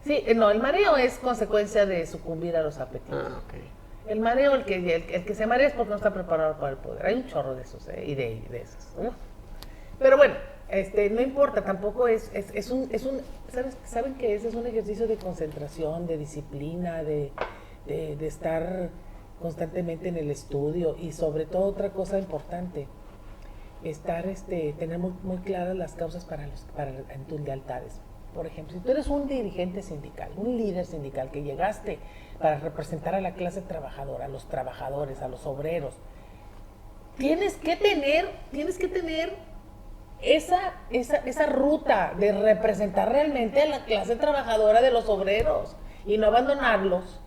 Sí, no, el mareo es consecuencia de sucumbir a los apetitos. Ah, okay. El mareo, el que se marea es porque no está preparado para el poder. Hay un chorro de esos, y de esos. Pero bueno, no importa, tampoco es un ¿saben qué es? Es un ejercicio de concentración, de disciplina, de estar constantemente en el estudio y sobre todo otra cosa importante, tener muy claras las causas para tus lealtades. Por ejemplo, si tú eres un dirigente sindical, un líder sindical que llegaste para representar a la clase trabajadora, a los trabajadores, a los obreros, tienes que tener esa ruta de representar realmente a la clase trabajadora de los obreros y no abandonarlos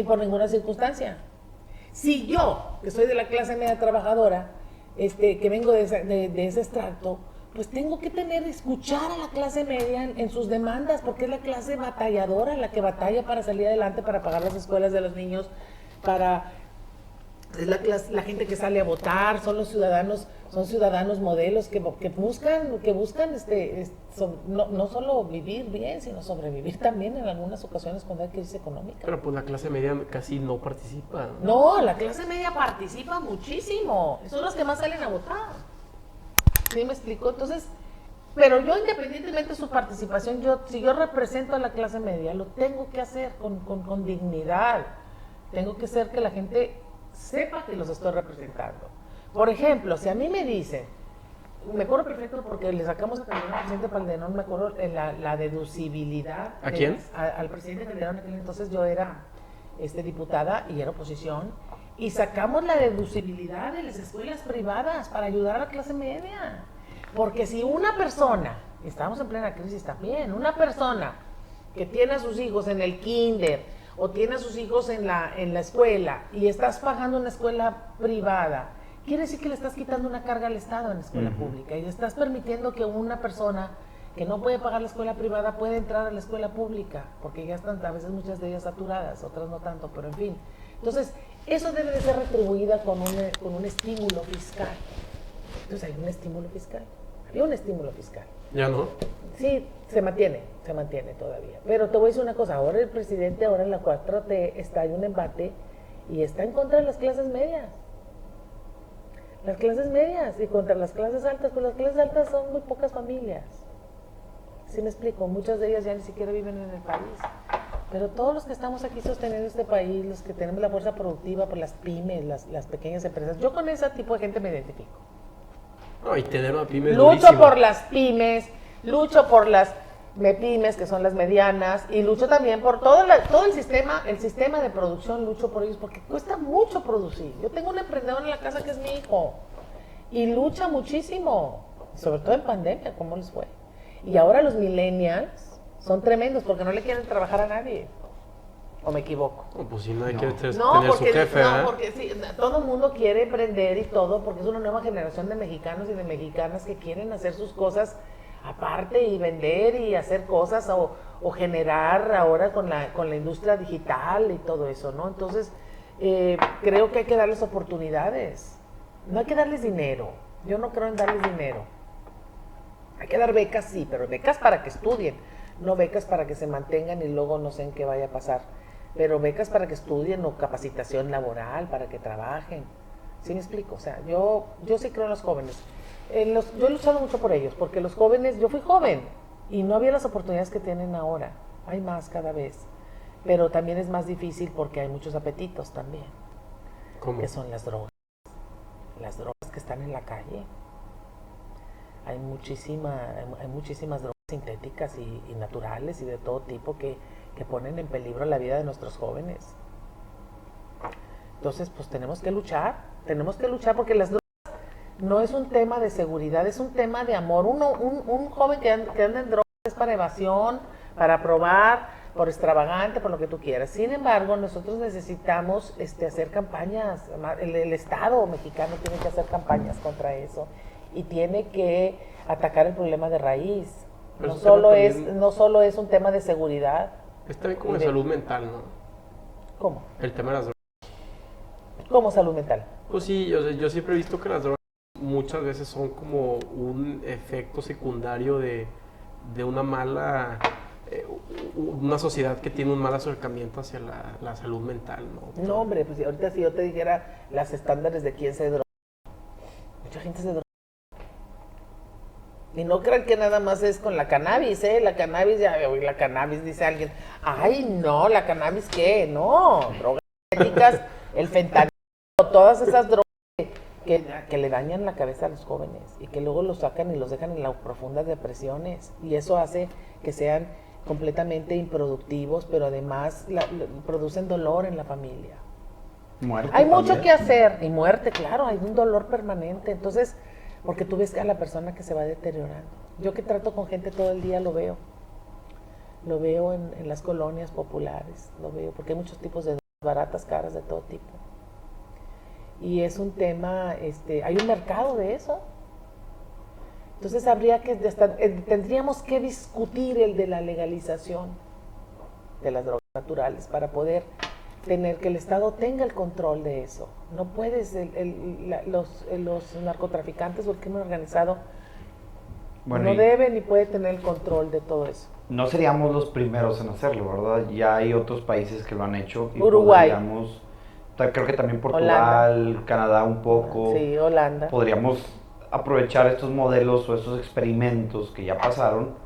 por ninguna circunstancia. Si yo, que soy de la clase media trabajadora, que vengo de ese extracto, pues tengo que escuchar a la clase media en sus demandas, porque es la clase batalladora, la que batalla para salir adelante, para pagar las escuelas de los niños, es la gente que sale a votar, son ciudadanos modelos que buscan no solo vivir bien, sino sobrevivir también en algunas ocasiones cuando hay crisis económica. Pero pues la clase media casi no participa. No, la clase media participa muchísimo, son los que más salen a votar. ¿Sí me explico? Entonces, pero yo independientemente de su participación, si yo represento a la clase media, lo tengo que hacer con dignidad. Tengo que hacer que la gente sepa que los estoy representando. Por ejemplo, si a mí me dicen, me acuerdo perfecto porque le sacamos a Calderón al presidente Calderón, me acuerdo la deducibilidad. ¿A quién? Al presidente Calderón, entonces yo era diputada y era oposición, y sacamos la deducibilidad de las escuelas privadas para ayudar a la clase media. Porque si una persona, estamos en plena crisis también, una persona que tiene a sus hijos en el kinder o tiene a sus hijos en la escuela y estás pagando una escuela privada, quiere decir que le estás quitando una carga al Estado en la escuela pública y le estás permitiendo que una persona que no puede pagar la escuela privada pueda entrar a la escuela pública, porque ya están a veces muchas de ellas saturadas, otras no tanto, pero en fin. Entonces, eso debe de ser retribuida con un estímulo fiscal. Entonces, hay un estímulo fiscal. Había un estímulo fiscal. ¿Ya no? Sí, se mantiene todavía. Pero te voy a decir una cosa, ahora el presidente, ahora en la 4T, está en un embate y está en contra de las clases medias. Las clases medias y contra las clases altas, pues las clases altas son muy pocas familias. ¿Sí me explico? Muchas de ellas ya ni siquiera viven en el país. Pero todos los que estamos aquí sosteniendo este país, los que tenemos la fuerza productiva por las pymes, las pequeñas empresas, yo con ese tipo de gente me identifico. No, y tener una pyme lucho por las pymes, lucho por las pymes, que son las medianas, y lucho también por todo el sistema de producción, lucho por ellos, porque cuesta mucho producir. Yo tengo un emprendedor en la casa que es mi hijo, y lucha muchísimo, sobre todo en pandemia, ¿cómo les fue? Y ahora los millennials son tremendos, porque no le quieren trabajar a nadie. ¿O me equivoco? No, pues si nadie quiere tener porque, su jefe, no, porque sí, todo el mundo quiere emprender y todo, porque es una nueva generación de mexicanos y de mexicanas que quieren hacer sus cosas aparte y vender y hacer cosas o generar ahora con la industria digital y todo eso, ¿no? Entonces, creo que hay que darles oportunidades. No hay que darles dinero. Yo no creo en darles dinero. Hay que dar becas, sí, pero becas para que estudien, no becas para que se mantengan y luego no sé en qué vaya a pasar. Pero becas para que estudien o capacitación laboral, para que trabajen. ¿Sí me explico? O sea, yo sí creo en los jóvenes. Yo he luchado mucho por ellos, porque los jóvenes, yo fui joven y no había las oportunidades que tienen ahora. Hay más cada vez. Pero también es más difícil porque hay muchos apetitos también. ¿Cómo? Que son las drogas. Las drogas que están en la calle. Hay muchísimas drogas. sintéticas y naturales y de todo tipo que ponen en peligro la vida de nuestros jóvenes. Entonces, pues tenemos que luchar porque las drogas no es un tema de seguridad, es un tema de amor. Un joven que anda en drogas es para evasión, para probar, por extravagante, por lo que tú quieras. Sin embargo, nosotros necesitamos hacer campañas, el Estado mexicano tiene que hacer campañas contra eso y tiene que atacar el problema de raíz. No solo es un tema de seguridad. Es también como de salud mental, ¿no? ¿Cómo? El tema de las drogas. ¿Cómo salud mental? Pues sí, yo siempre he visto que las drogas muchas veces son como un efecto secundario de una mala, una sociedad que tiene un mal acercamiento hacia la salud mental, ¿no? No, hombre, pues ahorita si yo te dijera las estándares de quién se droga, mucha gente se droga. Y no crean que nada más es con la cannabis, La cannabis, la cannabis, dice alguien, ay, no, la cannabis, ¿qué? No, drogas sintéticas, el fentanilo, todas esas drogas que le dañan la cabeza a los jóvenes y que luego los sacan y los dejan en las profundas depresiones. Y eso hace que sean completamente improductivos, pero además producen dolor en la familia. Muerte. Hay mucho también que hacer, y muerte, claro, hay un dolor permanente. Entonces, porque tú ves a la persona que se va deteriorando. Yo que trato con gente todo el día lo veo en las colonias populares, lo veo, porque hay muchos tipos de drogas, baratas, caras, de todo tipo. Y es un tema, hay un mercado de eso. Entonces tendríamos que discutir el de la legalización de las drogas naturales para poder tener que el Estado tenga el control de eso. No puedes, los narcotraficantes o el crimen organizado no debe ni puede tener el control de todo eso. No seríamos los primeros en hacerlo, ¿verdad? Ya hay otros países que lo han hecho. Y Uruguay. Creo que también Portugal, Holanda. Canadá un poco. Sí, Holanda. Podríamos aprovechar estos modelos o estos experimentos que ya pasaron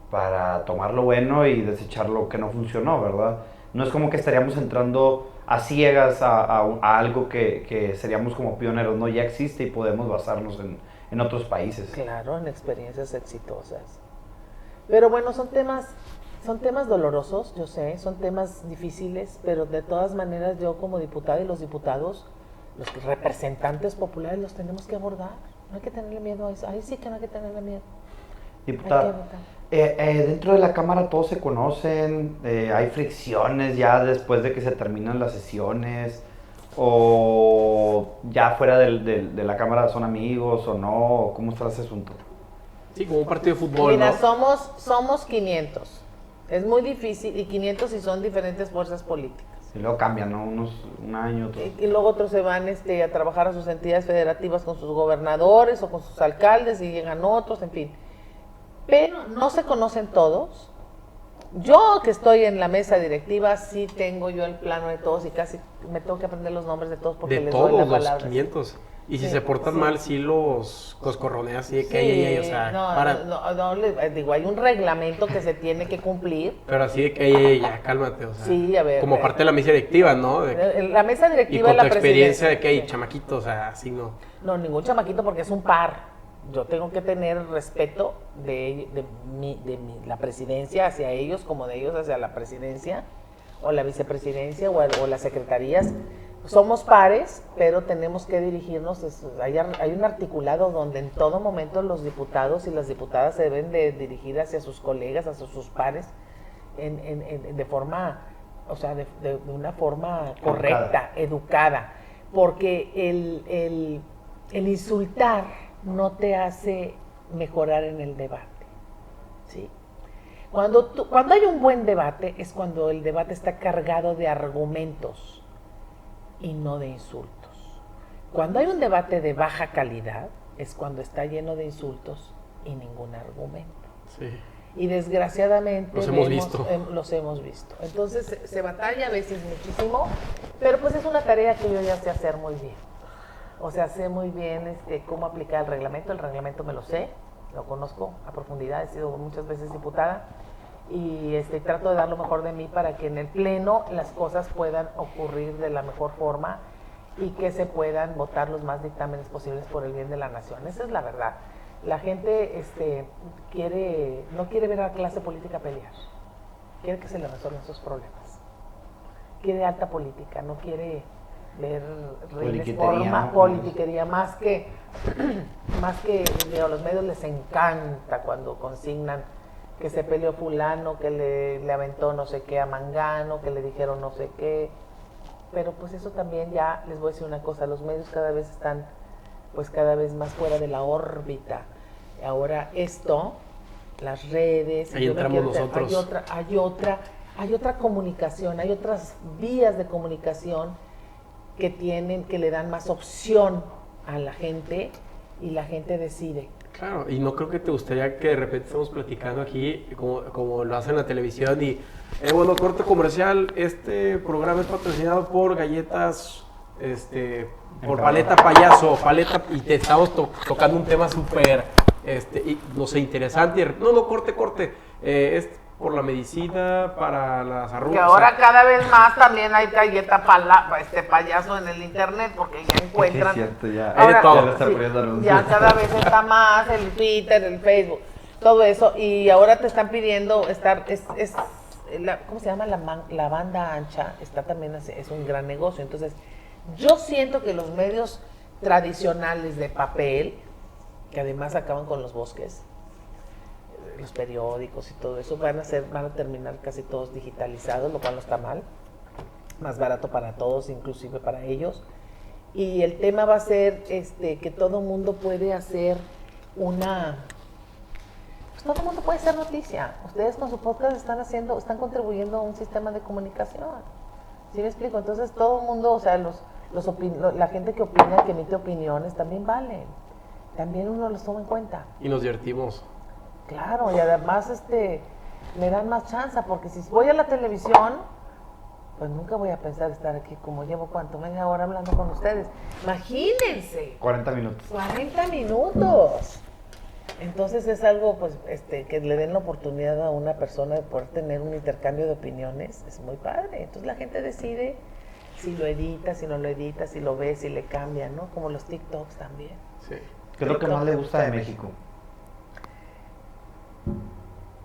para tomar lo bueno y desechar lo que no funcionó, ¿verdad? No es como que estaríamos entrando a ciegas a algo que seríamos como pioneros, ¿no? Ya existe y podemos basarnos en otros países. Claro, en experiencias exitosas. Pero bueno, son temas dolorosos, yo sé, son temas difíciles, pero de todas maneras yo como diputada y los diputados, los representantes populares los tenemos que abordar. No hay que tenerle miedo a eso. Ahí sí que no hay que tenerle miedo. Diputada, dentro de la Cámara todos se conocen, hay fricciones ya después de que se terminan las sesiones, o ya fuera de la Cámara son amigos o no, ¿cómo está ese asunto? Sí, como un partido de fútbol, Mira, ¿no? somos 500. Es muy difícil, y 500 si son diferentes fuerzas políticas. Y luego cambian, ¿no? Un año, otro. Y luego otros se van a trabajar a sus entidades federativas con sus gobernadores o con sus alcaldes y llegan otros, en fin. Pero no se conocen todos. Yo que estoy en la mesa directiva, sí tengo yo el plano de todos y casi me tengo que aprender los nombres de todos porque de les todos doy la los palabra. 500. Y si Sí, se portan sí. mal, sí los corroneas, así de que Sí, o sea, digo, hay un reglamento que se tiene que cumplir. pero así de que ya, cálmate, o sea. Sí, a ver. Como parte de la mesa directiva, ¿no? La mesa Y directiva con es tu la experiencia presidencia. de que Sí. chamaquito, o sea, así no. No, ningún chamaquito porque es un par. Yo tengo que tener respeto de la presidencia hacia ellos, como de ellos hacia la presidencia, o la vicepresidencia, o las secretarías. Somos pares, pero tenemos que dirigirnos. Hay un articulado donde en todo momento los diputados y las diputadas se deben de dirigir hacia sus colegas, hacia sus pares, de forma, o sea, de una forma correcta, educada. Porque el insultar no te hace mejorar en el debate, ¿sí? Cuando hay un buen debate es cuando el debate está cargado de argumentos y no de insultos. Cuando hay un debate de baja calidad es cuando está lleno de insultos y ningún argumento. Sí. Y desgraciadamente Los hemos visto. Los hemos visto. Entonces se batalla a veces muchísimo, pero pues es una tarea que yo ya sé hacer muy bien. O sea, sé muy bien cómo aplicar el reglamento me lo sé, lo conozco a profundidad, he sido muchas veces diputada y trato de dar lo mejor de mí para que en el pleno las cosas puedan ocurrir de la mejor forma y que se puedan votar los más dictámenes posibles por el bien de la nación. Esa es la verdad. La gente no quiere ver a la clase política pelear. Quiere que se le resuelvan sus problemas. Quiere alta política, no quiere ver politiquería más que a los medios les encanta cuando consignan que se peleó fulano, que le aventó no sé qué a Mangano, que le dijeron no sé qué. Pero pues eso también ya, les voy a decir una cosa, los medios cada vez están pues cada vez más fuera de la órbita. Ahora esto, las redes, ahí entramos nosotros. Hay otra comunicación, hay otras vías de comunicación que le dan más opción a la gente y la gente decide. Claro, y no creo que te gustaría que de repente estemos platicando aquí como lo hacen en la televisión y bueno, corte comercial, este programa es patrocinado por galletas, por Paleta Payaso, y te estamos tocando un tema súper, no sé, interesante, no, corte, es por la medicina, para las arrugas. Que ahora cada vez más también hay galleta payaso en el internet porque ya encuentran. Es cierto, ya. Ahora, Ya cada vez está más el Twitter, el Facebook, todo eso. Y ahora te están pidiendo ¿cómo se llama? La banda ancha está también, es un gran negocio. Entonces, yo siento que los medios tradicionales de papel, que además acaban con los bosques, los periódicos y todo eso van a terminar casi todos digitalizados, lo cual no está mal, más barato para todos, inclusive para ellos. Y el tema va a ser que todo mundo puede hacer pues todo mundo puede hacer noticia. Ustedes con su podcast están contribuyendo a un sistema de comunicación. ¿Sí me explico? Entonces todo el mundo, o sea, la gente que opina, que emite opiniones, también valen. También uno los toma en cuenta. Y nos divertimos. Claro, y además me dan más chance, porque si voy a la televisión, pues nunca voy a pensar estar aquí como llevo, media hora hablando con ustedes. Imagínense. 40 minutos. 40 minutos. Entonces es algo pues que le den la oportunidad a una persona de poder tener un intercambio de opiniones, es muy padre. Entonces la gente decide si lo edita, si no lo edita, si lo ve, si le cambia, ¿no? Como los TikToks también. Sí. ¿Qué es lo que más le gusta de México?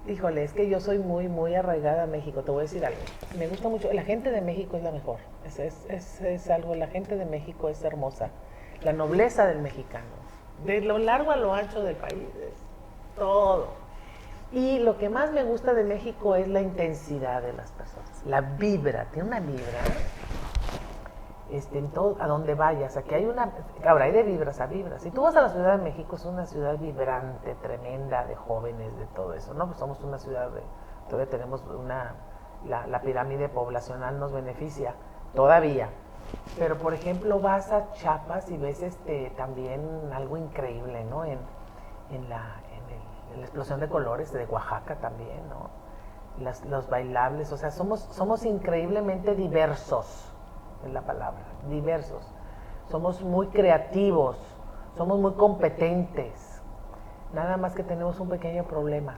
Híjole, es que yo soy muy, muy arraigada a México. Te voy a decir algo. Me gusta mucho. La gente de México es la mejor. Es algo. La gente de México es hermosa. La nobleza del mexicano. De lo largo a lo ancho del país. Es todo. Y lo que más me gusta de México es la intensidad de las personas. La vibra. Tiene una vibra. En todo, a donde vayas. Aquí ahora hay de vibras a vibras. Si tú vas a la Ciudad de México, es una ciudad vibrante, tremenda, de jóvenes, de todo eso, ¿no? Pues somos una ciudad todavía tenemos la pirámide poblacional nos beneficia, todavía. Pero, por ejemplo, vas a Chiapas y ves también algo increíble, ¿no? En la explosión de colores de Oaxaca también, ¿no? Los bailables, o sea, somos increíblemente diversos. Es la palabra, diversos. Somos muy creativos, somos muy competentes. Nada más que tenemos un pequeño problema.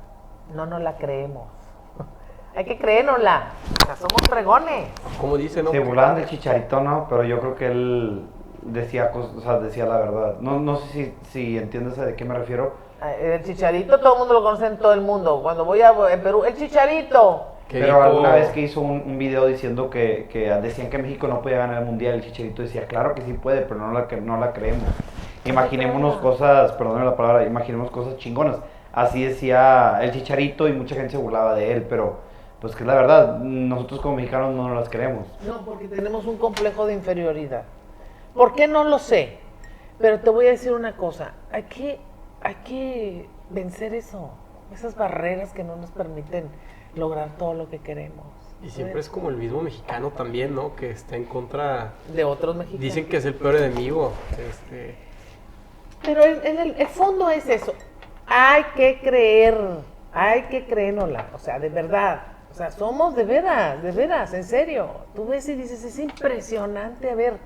No nos la creemos. Hay que creérnosla. O sea, somos fregones. Como dice, ¿no? Se burlaban del Chicharito, ¿no? Pero yo creo que él decía cosas, o sea, decía la verdad. No sé si entiendes de qué me refiero. El Chicharito todo el mundo lo conoce en todo el mundo. Cuando voy a Perú, el Chicharito. Pero alguna vez que hizo un video diciendo que decían que México no podía ganar el mundial, el Chicharito decía, claro que sí puede, pero no la creemos. Imaginémonos cosas, perdóname la palabra, imaginemos cosas chingonas. Así decía el Chicharito y mucha gente se burlaba de él, pero pues que es la verdad, nosotros como mexicanos no nos las creemos. No, porque tenemos un complejo de inferioridad. ¿Por qué? No lo sé. Pero te voy a decir una cosa, hay que vencer esas barreras que no nos permiten lograr todo lo que queremos. Y siempre es como el mismo mexicano también, ¿no? Que está en contra de otros mexicanos. Dicen que es el peor enemigo. Pero en el fondo es eso. Hay que creérnosla. O sea, de verdad. O sea, somos de veras, en serio. Tú ves y dices, es impresionante. A ver,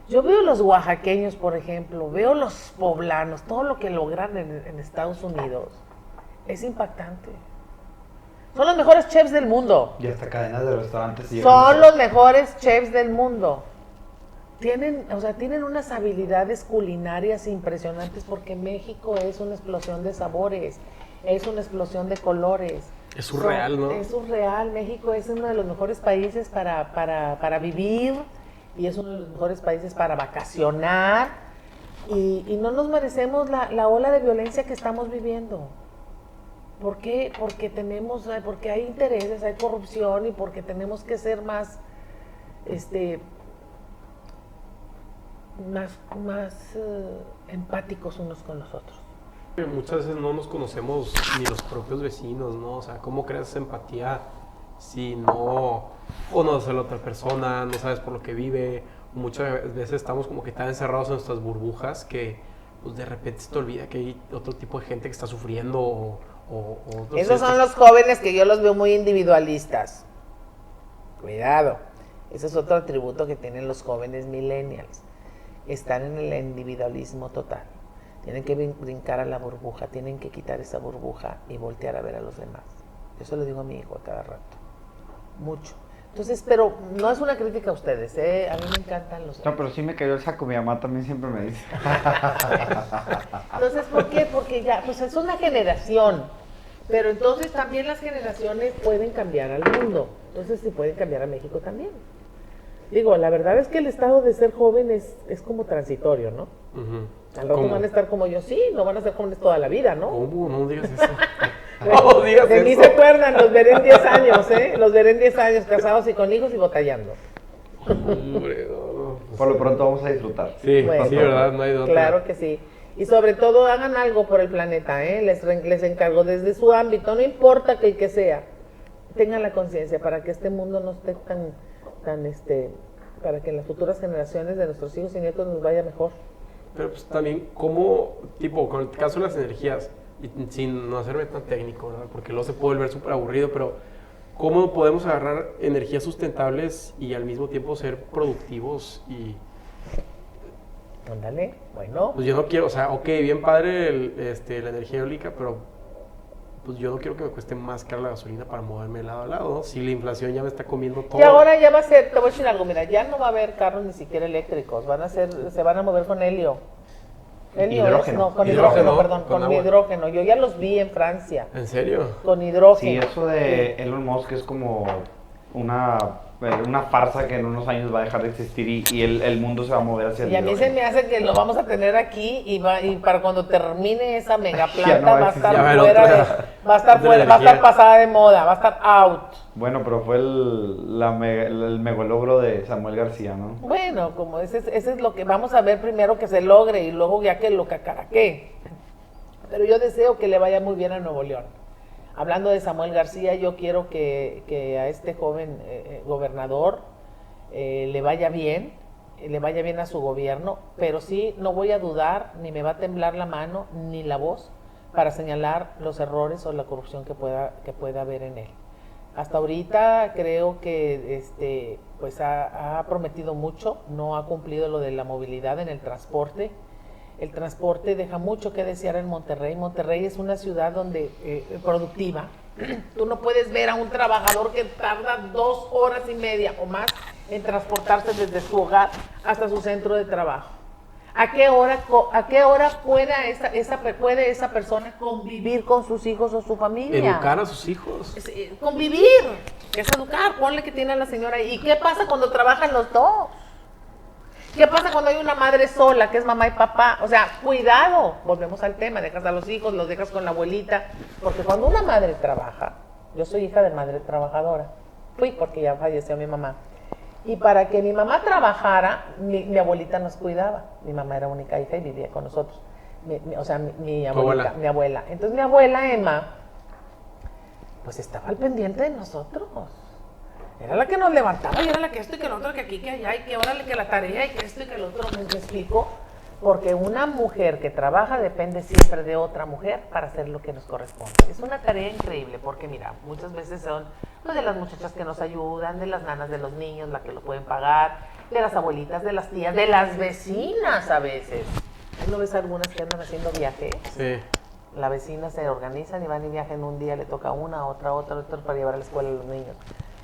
yo veo los oaxaqueños, por ejemplo, veo los poblanos, todo lo que logran en Estados Unidos. Es impactante. Son los mejores chefs del mundo. Y hasta cadenas de restaurantes. Son los mejores chefs del mundo. tienen unas habilidades culinarias impresionantes porque México es una explosión de sabores, es una explosión de colores. Es surreal, ¿no? Es surreal. México es uno de los mejores países para vivir y es uno de los mejores países para vacacionar y no nos merecemos la ola de violencia que estamos viviendo. ¿Por qué? Porque hay intereses, hay corrupción y porque tenemos que ser más empáticos unos con los otros. Muchas veces no nos conocemos ni los propios vecinos, ¿no? O sea, ¿cómo creas esa empatía si no conoces a la otra persona, no sabes por lo que vive? Muchas veces estamos como que tan encerrados en nuestras burbujas que pues, de repente se te olvida que hay otro tipo de gente que está sufriendo o Esos son los jóvenes que yo los veo muy individualistas. Cuidado. Ese es otro atributo que tienen los jóvenes millennials. Están en el individualismo total. Tienen que brincar a la burbuja, tienen que quitar esa burbuja y voltear a ver a los demás. Eso le digo a mi hijo a cada rato. Mucho. Entonces, pero no es una crítica a ustedes, ¿eh? A mí me encantan los... No, pero sí me cayó el saco, mi mamá también siempre me dice. Entonces, ¿por qué? Porque ya, pues es una generación. Pero entonces también las generaciones pueden cambiar al mundo. Entonces, sí pueden cambiar a México también. Digo, la verdad es que el estado de ser joven es como transitorio, ¿no? Uh-huh. Al rato van a estar como yo, sí, no van a ser jóvenes toda la vida, ¿no? ¿Cómo? No digas eso. No digas de mí eso. se acuerdan, los veré en 10 años, ¿eh? Los veré en 10 años, casados y con hijos y batallando. Hombre, no. Por lo pronto vamos a disfrutar. Sí, Bueno, sí, ¿verdad? No hay de otra. Claro que sí. Y sobre todo hagan algo por el planeta, ¿eh? Les encargo desde su ámbito, no importa que el que sea. Tengan la conciencia para que este mundo no esté tan para que en las futuras generaciones de nuestros hijos y nietos nos vaya mejor. Pero pues también, ¿cómo, tipo, con el caso de las energías, y sin no hacerme tan técnico, ¿verdad? Porque luego se puede volver súper aburrido, pero ¿cómo podemos agarrar energías sustentables y al mismo tiempo ser productivos? Y ándale, bueno. pues yo no quiero, o sea, ok, bien padre la energía eólica, pero pues yo no quiero que me cueste más cara la gasolina para moverme de lado a lado, ¿no? Si la inflación ya me está comiendo todo. Y ahora ya va a ser, te voy a decir algo, mira, ya no va a haber carros ni siquiera eléctricos, se van a mover con helio. Hidrógeno. Con hidrógeno, perdón, con hidrógeno. Yo ya los vi en Francia. ¿En serio? Con hidrógeno. Sí, eso de Elon Musk es como una farsa que en unos años va a dejar de existir y el mundo se va a mover hacia el Y a mí se me hace que lo vamos a tener aquí y para cuando termine esa mega planta no va a va a estar existir. va a estar pasada de moda, va a estar out. Bueno, pero fue el megalogro de Samuel García, ¿no? Bueno, como ese es lo que vamos a ver primero que se logre y luego ya que lo cacaraquee. Pero yo deseo que le vaya muy bien a Nuevo León. Hablando de Samuel García, yo quiero que a este joven gobernador le vaya bien a su gobierno, pero sí no voy a dudar, ni me va a temblar la mano, ni la voz, para señalar los errores o la corrupción que pueda haber en él. Hasta ahorita creo que pues ha prometido mucho, no ha cumplido lo de la movilidad en el transporte. El transporte deja mucho que desear en Monterrey. Monterrey es una ciudad donde productiva. Tú no puedes ver a un trabajador que tarda 2 horas y media o más en transportarse desde su hogar hasta su centro de trabajo. ¿A qué hora puede esa persona convivir con sus hijos o su familia? Educar a sus hijos. Convivir, que es educar, ponle que tiene a la señora ahí. ¿Y qué pasa cuando trabajan los dos? ¿Qué pasa cuando hay una madre sola, que es mamá y papá? O sea, cuidado, volvemos al tema, dejas a los hijos, los dejas con la abuelita, porque cuando una madre trabaja, yo soy hija de madre trabajadora, fui porque ya falleció mi mamá, y para que mi mamá trabajara, mi abuelita nos cuidaba, mi mamá era única hija y vivía con nosotros, mi abuela. Entonces mi abuela Emma, pues estaba al pendiente de nosotros. Era la que nos levantaba y era la que esto y que lo otro, que aquí, que allá, y que órale, que la tarea y que esto y que lo otro. ¿Me explico? Porque una mujer que trabaja depende siempre de otra mujer para hacer lo que nos corresponde. Es una tarea increíble porque, mira, muchas veces son pues, de las muchachas que nos ayudan, de las nanas de los niños, la que lo pueden pagar, de las abuelitas, de las tías, de las vecinas a veces. ¿No ves algunas que andan haciendo viajes? Sí. Las vecinas se organizan y van y viajan un día, le toca a una, a otra para llevar a la escuela a los niños.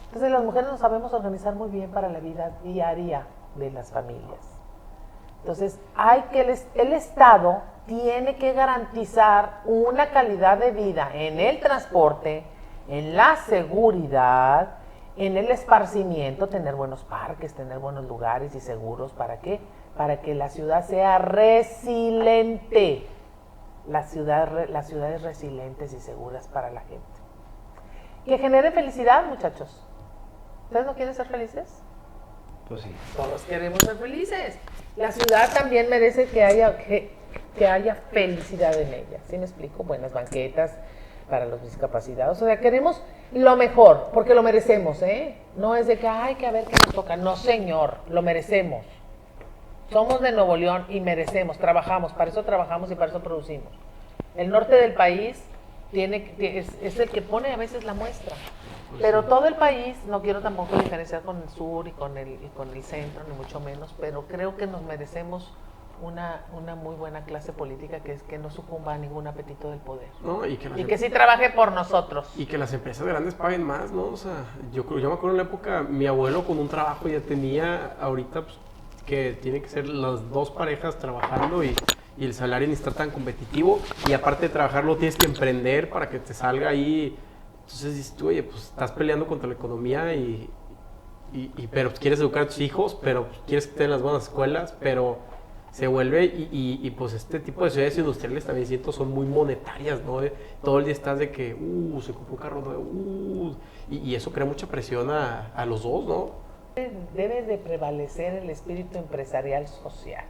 Entonces las mujeres nos sabemos organizar muy bien para la vida diaria, de las familias. Entonces, el Estado tiene que garantizar una calidad de vida en el transporte, en la seguridad, en el esparcimiento, tener buenos parques, tener buenos lugares y seguros. ¿Para qué? Para que la ciudad sea resiliente. Las ciudades resilientes y seguras para la gente. Que genere felicidad, muchachos. ¿Ustedes no quieren ser felices? Pues sí. Todos queremos ser felices. La ciudad también merece que haya felicidad en ella. ¿Sí me explico? Buenas banquetas para los discapacitados. O sea, queremos lo mejor, porque lo merecemos, ¿eh? No es de que, ay, que a ver qué nos toca. No, señor, lo merecemos. Somos de Nuevo León y merecemos, trabajamos, para eso trabajamos y para eso producimos. El norte del país es el que pone a veces la muestra. Pero todo el país, no quiero tampoco diferenciar con el sur y con el centro, ni mucho menos, pero creo que nos merecemos una muy buena clase política que no sucumba a ningún apetito del poder. No, y que sí trabaje por nosotros. Y que las empresas grandes paguen más, ¿no? O sea, yo me acuerdo en la época, mi abuelo con un trabajo ya tenía, ahorita pues, que tiene que ser las dos parejas trabajando y el salario ni está tan competitivo, y aparte de trabajar lo tienes que emprender para que te salga ahí. Entonces dices tú, oye, pues estás peleando contra la economía pero quieres educar a tus hijos, pero quieres que estén en las buenas escuelas, pero se vuelve, pues este tipo de ciudades industriales también siento son muy monetarias, ¿no? Todo el día estás de que, se compró un carro nuevo, y eso crea mucha presión a los dos, ¿no? Debe de prevalecer el espíritu empresarial social.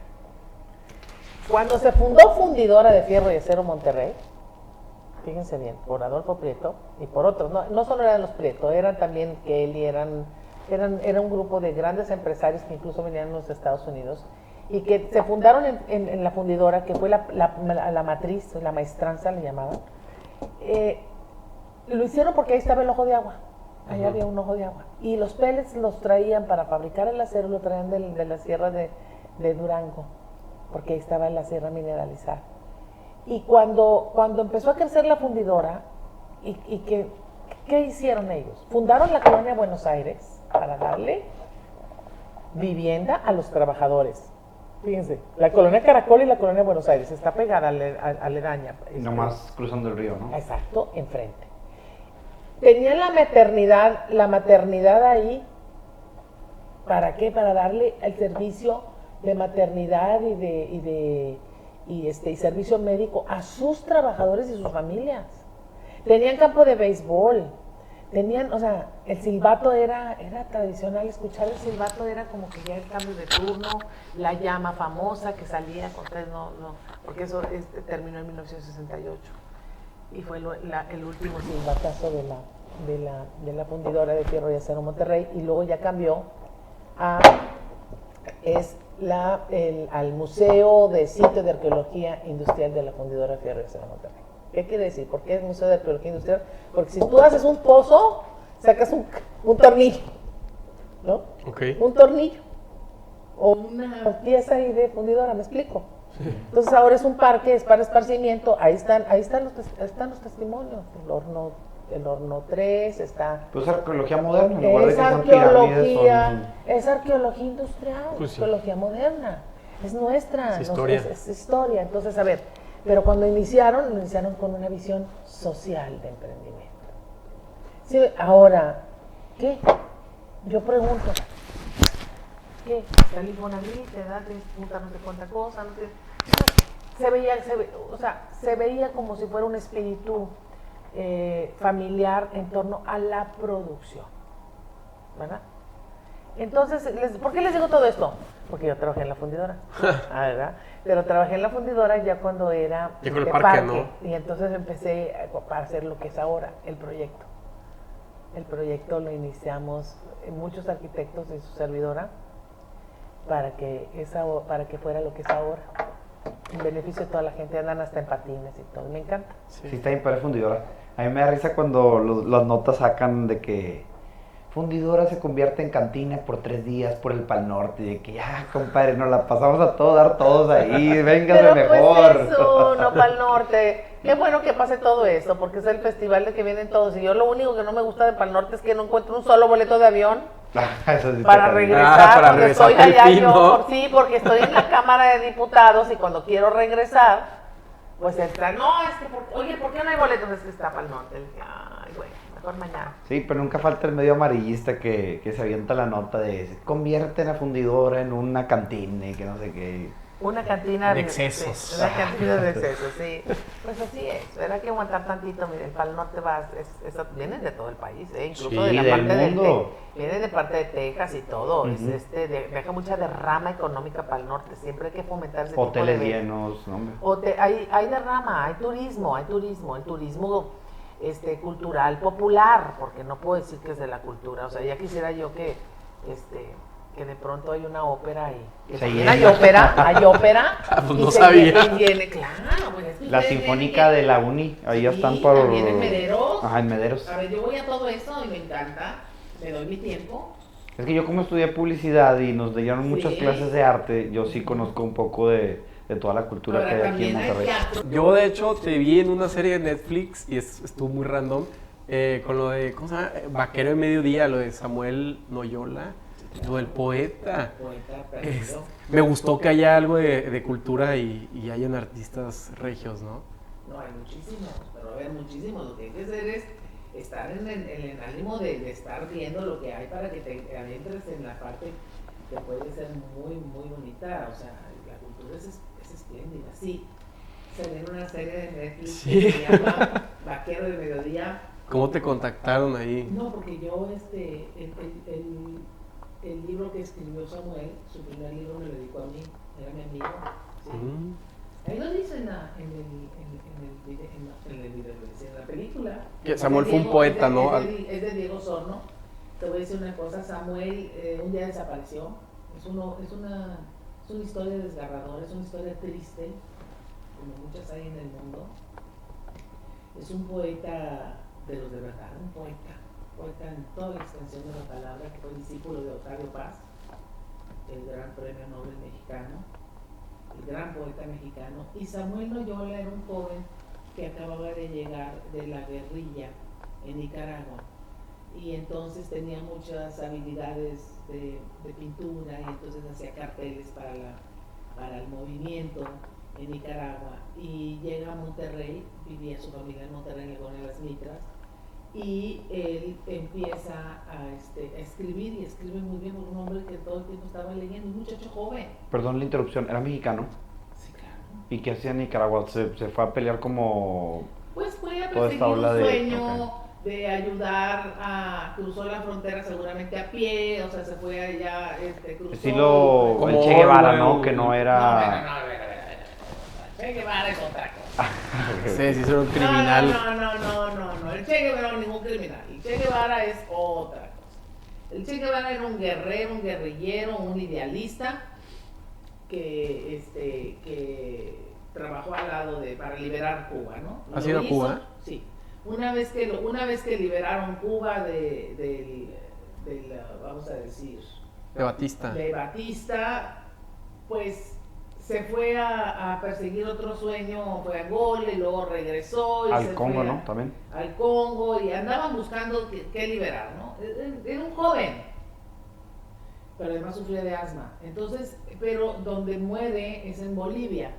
Cuando se fundó Fundidora de Fierro y Acero Monterrey, fíjense bien, por Adolfo Prieto y por otros, no solo eran los Prieto, eran también Kelly, era un grupo de grandes empresarios que incluso venían de los Estados Unidos y que se fundaron en la fundidora, que fue la matriz, la maestranza le llamaban. Lo hicieron porque ahí estaba el ojo de agua, ahí había un ojo de agua, y los pellets los traían para fabricar el acero, lo traían de la sierra de Durango, porque ahí estaba la sierra mineralizada. Y cuando empezó a crecer la fundidora, ¿qué hicieron ellos? Fundaron la colonia Buenos Aires para darle vivienda a los trabajadores. Fíjense, la colonia Caracol y la colonia Buenos Aires está pegada aledaña. Nomás cruzando el río, ¿no? Exacto, enfrente. Tenían la maternidad ahí, ¿para qué? Para darle el servicio de maternidad y servicio médico a sus trabajadores y sus familias. Tenían campo de béisbol, o sea, el silbato era tradicional, escuchar el silbato era como que ya el cambio de turno, la llama famosa que salía, porque eso terminó en 1968 y fue el último silbatazo de la fundidora de Fierro y Acero Monterrey, y luego ya cambió al Museo de Sitio de Arqueología Industrial de la Fundidora de Fierro y Acero Monterrey. ¿Qué quiere decir? ¿Por qué es Museo de Arqueología Industrial? Porque si tú haces un pozo, sacas un tornillo, ¿no? Okay. Un tornillo o una pieza ahí de fundidora, ¿me explico? Sí. Entonces ahora es un parque, es para esparcimiento, ahí están los testimonios, el horno 3 está. Pues arqueología moderna, en lugar de que sean pirámides, es arqueología industrial, pues sí. Arqueología moderna, es nuestra, es historia. Es historia. Entonces, a ver, pero cuando iniciaron con una visión social de emprendimiento. Sí, ahora, ¿qué? Yo pregunto, ¿qué? Está el Infonavit, te da de juntar no sé cuánta cosa, se veía como si fuera un espíritu familiar en torno a la producción, ¿verdad? Entonces, ¿por qué les digo todo esto? Porque yo trabajé en la fundidora, ¿verdad? Pero trabajé en la fundidora ya cuando era ya con el parque, ¿no? Y entonces empecé a hacer lo que es ahora, el proyecto. El proyecto lo iniciamos muchos arquitectos de su servidora para que fuera lo que es ahora. En beneficio de toda la gente, andan hasta en patines y todo, me encanta. Sí, está bien para fundidora. A mí me da risa cuando las notas sacan de que fundidora se convierte en cantina por 3 días por el Pal Norte, y de que ya, compadre, nos la pasamos a dar todos ahí, véngase mejor. Pues eso, no Pal Norte. Qué bueno que pase todo esto, porque es el festival de que vienen todos, y yo lo único que no me gusta de Pal Norte es que no encuentro un solo boleto de avión. Eso sí para te regresar, para porque regresar estoy al allá fin, yo, ¿no? sí, porque estoy en la Cámara de Diputados y cuando quiero regresar, pues está, no, es que, oye, ¿por qué no hay boletos? Es que está para el norte. Le dije, ay, bueno, mejor mañana. Sí, pero nunca falta el medio amarillista que se avienta la nota de se convierte la fundidora en una cantina y que no sé qué. Una cantina De excesos. Sí, una cantina de excesos, sí. Pues así es, habrá que aguantar tantito. Miren, para el norte vienen de todo el país, incluso Sí, de la del parte mundo. vienen de parte de Texas y todo. Ujú. Deja mucha derrama económica para el norte. Siempre hay que fomentar ese tipo de Hoteles eventos. llenos, no, hombre. Hay derrama, hay turismo, el turismo cultural popular, porque no puedo decir que es de la cultura. O sea, ya quisiera yo que que de pronto hay una ópera y que Se también llena. hay ópera Pues y no se sabía. viene, claro, pues es que La ustedes Sinfónica vienen de la Uni, ahí sí, están por... también en Mederos. Ajá, en Mederos. A ver, yo voy a todo eso y me encanta, me doy mi tiempo. Es que yo como estudié publicidad y nos dieron muchas Sí. clases de arte, yo sí conozco un poco de toda la cultura Ahora que hay aquí en también hay Monterrey. teatro. Yo, de hecho, te vi en una serie de Netflix y estuvo muy random. Con lo de, ¿cómo se llama? Vaquero de Mediodía, lo de Samuel Noyola, lo del poeta. Poeta Es- perdido. me gustó que haya algo de cultura y hayan artistas regios, ¿no? No, hay muchísimos, pero a ver, muchísimos. Lo que hay que hacer es estar en el ánimo de estar viendo lo que hay para que te adentres en la parte que puede ser muy, muy bonita. O sea, la cultura es espléndida. Sí, se ve en una serie de Netflix Sí. que se llama Vaquero de Mediodía. ¿Cómo te contactaron ahí? No, porque yo, el libro que escribió Samuel, su primer libro me lo dedicó a mí, era mi amigo. Sí. Mm. Ahí lo dice en la película. Que Samuel Es de fue un Diego- poeta, es de- ¿no? Es de Diego Sorno. Te voy a decir una cosa, Samuel un día desapareció. Es una historia desgarradora, es una historia triste, como muchas hay en el mundo. Es un poeta de los de verdad, un poeta en toda la extensión de la palabra, que fue discípulo de Octavio Paz, el gran premio Nobel mexicano, el gran poeta mexicano. Y Samuel Noyola era un joven que acababa de llegar de la guerrilla en Nicaragua y entonces tenía muchas habilidades de pintura y entonces hacía carteles para el movimiento en Nicaragua y llega a Monterrey, vivía su familia en Monterrey, en la Colonia de las Mitras, y él empieza a escribir y escribe muy bien, un hombre que todo el tiempo estaba leyendo, un muchacho joven. Perdón la interrupción, era mexicano. Sí, claro. ¿Y qué hacía en Nicaragua? Se fue a pelear como... Pues fue a Toda perseguir esta un ola de- sueño de ayudar cruzó la frontera seguramente a pie, o sea, se fue allá, cruzó. Estilo Como el Che Guevara, Orwell. ¿no? Que no era... No, a ver. Che Guevara es otra cosa. Sí, sí, era un criminal. No. El Che Guevara no es ningún criminal. El Che Guevara es otra cosa. El Che Guevara era un guerrero, un guerrillero, un idealista que trabajó al lado para liberar Cuba, ¿no? ¿Has Lo ido a hizo, Cuba? Sí. Una vez que liberaron Cuba vamos a decir, De Batista. de Batista, pues se fue a perseguir otro sueño, fue a Angola y luego regresó. Y Al se Congo, fue ¿no? También. al Congo y andaban buscando qué liberar, ¿no? Era un joven, pero además sufría de asma. Entonces, pero donde muere es en Bolivia.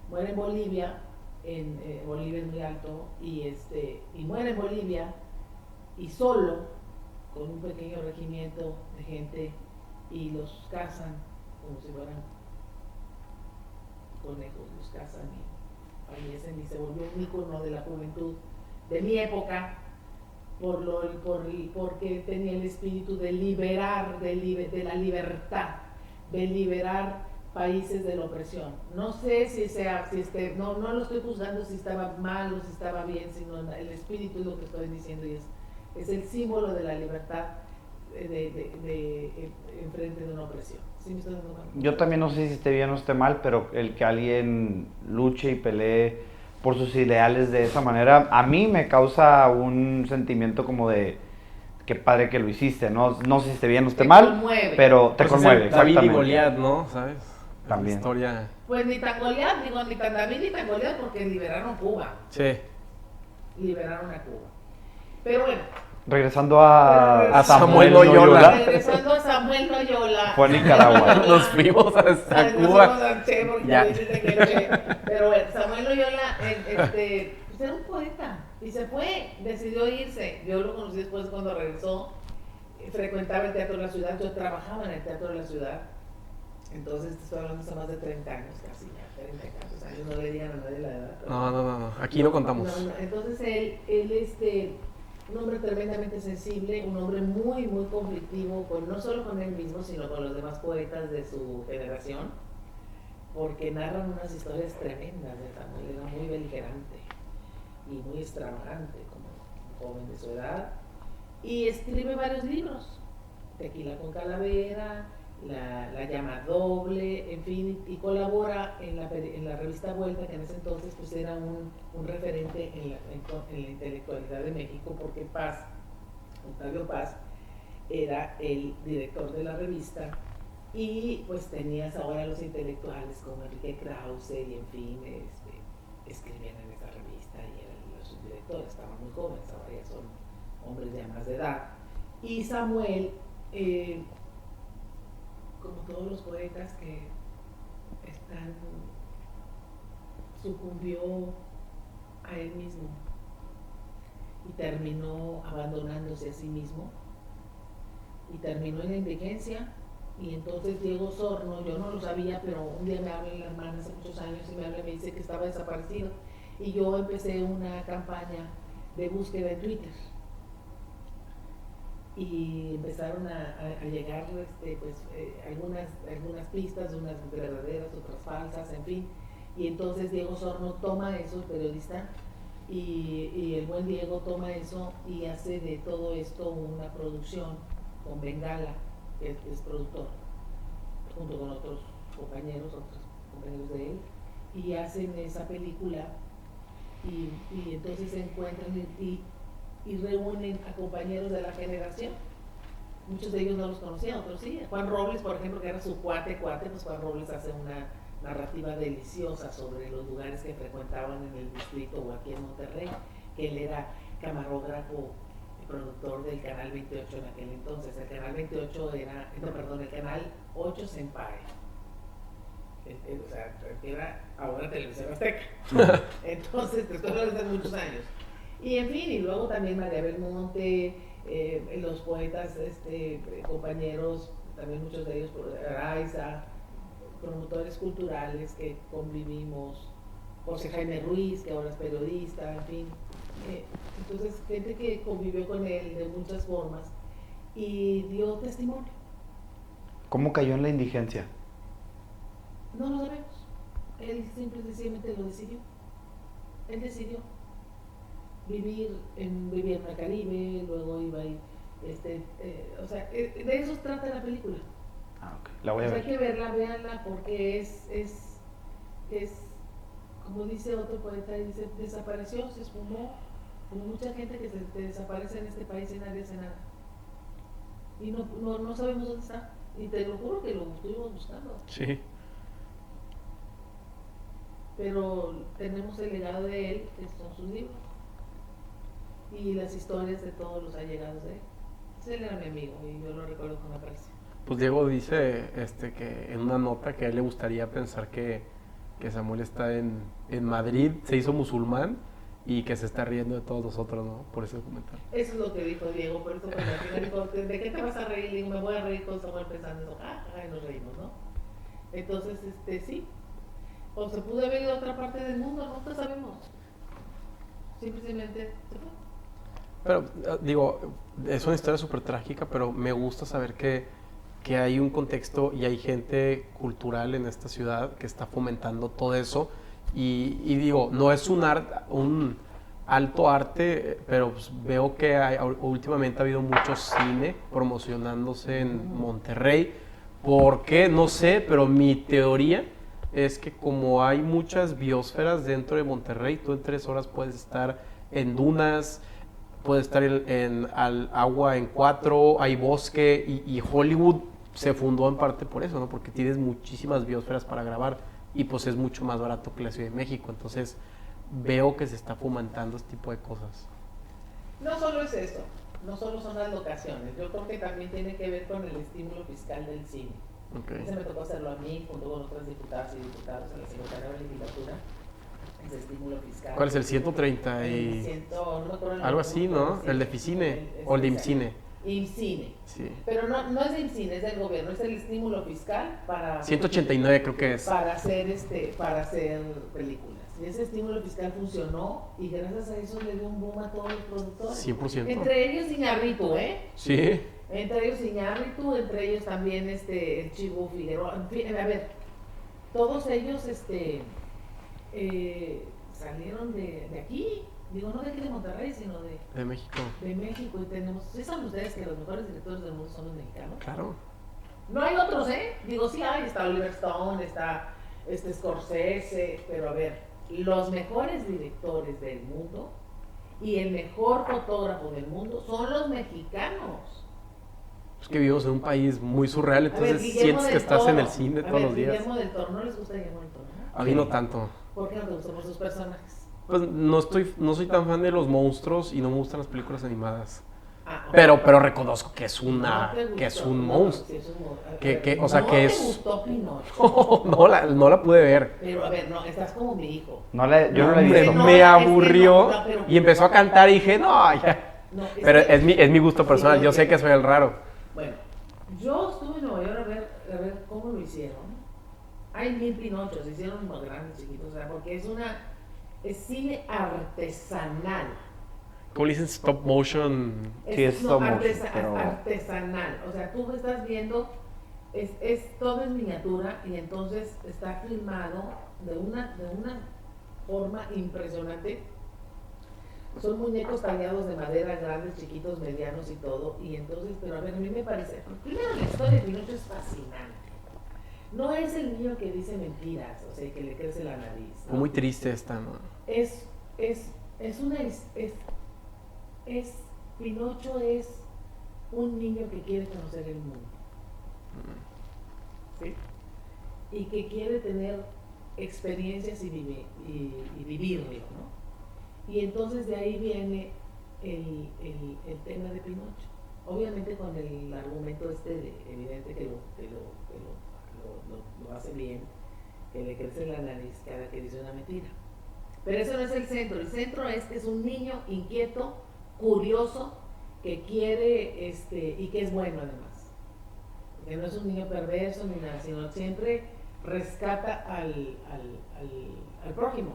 Muere en Bolivia, Bolivia es muy alto, y muere en Bolivia y solo, con un pequeño regimiento de gente, y los cazan como si fueran conejos, los cazan y fallecen, y se volvió un ícono de la juventud de mi época porque tenía el espíritu de liberar, de la libertad, de liberar países de la opresión. No sé no lo estoy juzgando si estaba mal o si estaba bien, sino el espíritu es lo que estoy diciendo y es el símbolo de la libertad enfrente de una opresión. ¿Sí me estoy dando cuenta? Yo también no sé si esté bien o esté mal, pero el que alguien luche y pelee por sus ideales de esa manera, a mí me causa un sentimiento como de qué padre que lo hiciste, no sé si esté bien o esté Te mal, conmueve. pero te Pues es conmueve, el David y exactamente. Goliat, ¿no? ¿Sabes? También. La historia. Pues ni tan Goliat, ni tan David ni tan Goliat, porque liberaron Cuba. Sí. Liberaron a Cuba. Pero bueno. Regresando a Samuel Loyola. Regresando a Samuel Loyola. Fue a Nicaragua. Nos fuimos a Cuba. Ya. Pero bueno, Samuel Loyola pues era un poeta y se fue, decidió irse. Yo lo conocí después cuando regresó. Frecuentaba el Teatro de la Ciudad, yo trabajaba en el Teatro de la Ciudad. Entonces, estoy hablando hace más de 30 años, casi ya, 30 y tantos años, no le digan a nadie la edad. No, aquí no contamos. No. Entonces, él un hombre tremendamente sensible, un hombre muy, muy conflictivo, no solo con él mismo, sino con los demás poetas de su generación, porque narran unas historias tremendas de Samuel, era muy beligerante y muy extravagante, como un joven de su edad, y escribe varios libros, Tequila con Calavera, la llama doble, en fin, y colabora en la revista Vuelta, que en ese entonces pues era un referente en la intelectualidad de México, porque Octavio Paz, era el director de la revista, y pues tenías ahora los intelectuales como Enrique Krause, y en fin, escribían en esa revista, y eran los directores, estaban muy jóvenes, ahora ya son hombres ya más de edad, y Samuel, como todos los poetas que sucumbió a él mismo y terminó abandonándose a sí mismo y terminó en la indigencia. Y entonces Diego Osorno, yo no lo sabía, pero un día me habla la hermana hace muchos años y me habla y me dice que estaba desaparecido, y yo empecé una campaña de búsqueda en Twitter. Y empezaron a llegar algunas pistas, unas verdaderas, otras falsas, en fin. Y entonces Diego Osorno toma eso, el periodista, y el buen Diego toma eso y hace de todo esto una producción con Bengala, que es productor, junto con otros compañeros de él, y hacen esa película, y entonces se encuentran y reúnen a compañeros de la generación. Muchos de ellos no los conocían, otros sí. Juan Robles, por ejemplo, que era su cuate, pues Juan Robles hace una narrativa deliciosa sobre los lugares que frecuentaban en el distrito o aquí en Monterrey, que él era camarógrafo y productor del Canal 28 en aquel entonces. El Canal 28 el Canal 8 Senpai. O sea, era ahora Televisión Azteca. Entonces, estoy hablando de muchos años. Y en fin, y luego también María Belmonte, los poetas, compañeros, también muchos de ellos, Araiza, promotores culturales que convivimos, José Jaime Ruiz, que ahora es periodista, en fin. Entonces, gente que convivió con él de muchas formas y dio testimonio. ¿Cómo cayó en la indigencia? No lo sabemos. Él simple y sencillamente lo decidió. Él decidió vivir en el Caribe, luego iba a ir, o sea, de eso trata la película. Ah, ok. La voy a ver. Hay que verla, véanla, porque es como dice otro poeta, dice, desapareció, se esfumó, como mucha gente que se desaparece en este país y nadie hace nada. Y no sabemos dónde está. Y te lo juro que lo estuvimos buscando. Sí. Pero tenemos el legado de él, que son sus libros. Y las historias de todos los allegados de él. Él era mi amigo y yo lo recuerdo con aprecio. Pues Diego dice que en una nota que a él le gustaría pensar que Samuel está en Madrid, se hizo musulmán y que se está riendo de todos nosotros, ¿no? Por ese comentario. Eso es lo que dijo Diego, por eso cuando al final dijo, ¿de qué te vas a reír? Digo, me voy a reír con Samuel pensando eso, y nos reímos, ¿no? Entonces, sí. O se pudo haber ido a otra parte del mundo, no lo sabemos. Simplemente se fue. Pero, digo, es una historia súper trágica, pero me gusta saber que hay un contexto y hay gente cultural en esta ciudad que está fomentando todo eso. Y digo, no es un alto arte, pero pues veo que últimamente ha habido mucho cine promocionándose en Monterrey. ¿Por qué? No sé, pero mi teoría es que como hay muchas biosferas dentro de Monterrey, tú en 3 horas puedes estar en dunas, puedes estar al agua en 4, hay bosque, y Hollywood se fundó en parte por eso, ¿no? Porque tienes muchísimas biosferas para grabar y pues es mucho más barato que la Ciudad de México. Entonces veo que se está fomentando este tipo de cosas. No solo es eso, no solo son las locaciones, yo creo que también tiene que ver con el estímulo fiscal del cine. Okay. Ese me tocó hacerlo a mí, junto con otras diputadas y diputados en la Secretaría de la Legislatura, ese estímulo fiscal. ¿Cuál es el 130 y...? No me acuerdo el Algo número, así, ¿no? El de Ficine o el de IMCINE. IMCINE. Sí. Pero no es de IMCINE, es del gobierno, es el estímulo fiscal para... 189 creo que es. Para hacer películas. Y ese estímulo fiscal funcionó y gracias a eso le dio un boom a todos los productores. 100%. Entre ellos Iñárritu, ¿eh? Sí. Entre ellos Iñárritu, entre ellos también el Chivo Figueroa. En fin, a ver, todos ellos salieron de aquí. Digo, no de aquí de Monterrey, sino De México. de México. Y tenemos, ¿sí saben ustedes que los mejores directores del mundo son los mexicanos? Claro. No hay otros, ¿eh? Digo, sí hay, está Oliver Stone, está Scorsese, pero a ver, los mejores directores del mundo y el mejor fotógrafo del mundo son los mexicanos. Es que vivimos en un país muy surreal, entonces sientes que estás en el cine todos los días. Guillermo del Toro, ¿no les gusta Guillermo del Toro? A mí no tanto. ¿Por qué no te gusta? Por sus personajes. Pues no soy tan fan de los monstruos y no me gustan las películas animadas. Okay. Pero reconozco que es un monstruo. Sí, es un monstruo. Que es... ¿No te gustó Pinocho? no la pude ver. Pero a ver, no, estás como mi hijo. Yo no la he visto. Me aburrió y empezó a cantar y dije, no, ya. No, pero es mi gusto personal, sí, yo sé que soy el raro. Bueno, yo estuve en Nueva York a ver cómo lo hicieron. Hay 1000 Pinochos, se hicieron más grandes, chiquitos, o sea, porque es cine artesanal. ¿Cómo le dicen stop motion? Sí, es stop motion, pero... artesanal. O sea, tú estás viendo, todo en miniatura y entonces está filmado de una forma impresionante. Son muñecos tallados de madera, grandes, chiquitos, medianos y todo. Y entonces, pero a ver, a mí me parece, primero la historia de Pinocho es fascinante. No es el niño que dice mentiras, o sea, que le crece la nariz, ¿no? Muy triste esta, ¿no? Pinocho es un niño que quiere conocer el mundo. ¿Sí? Y que quiere tener experiencias y vivirlo, ¿no? Y entonces de ahí viene el tema de Pinocho. Obviamente con el argumento evidente que lo hace bien, que le crece la nariz cada que dice una mentira. Pero eso no es el centro. El centro es que es un niño inquieto, curioso, que quiere y que es bueno además. Que no es un niño perverso ni nada, sino siempre rescata al prójimo.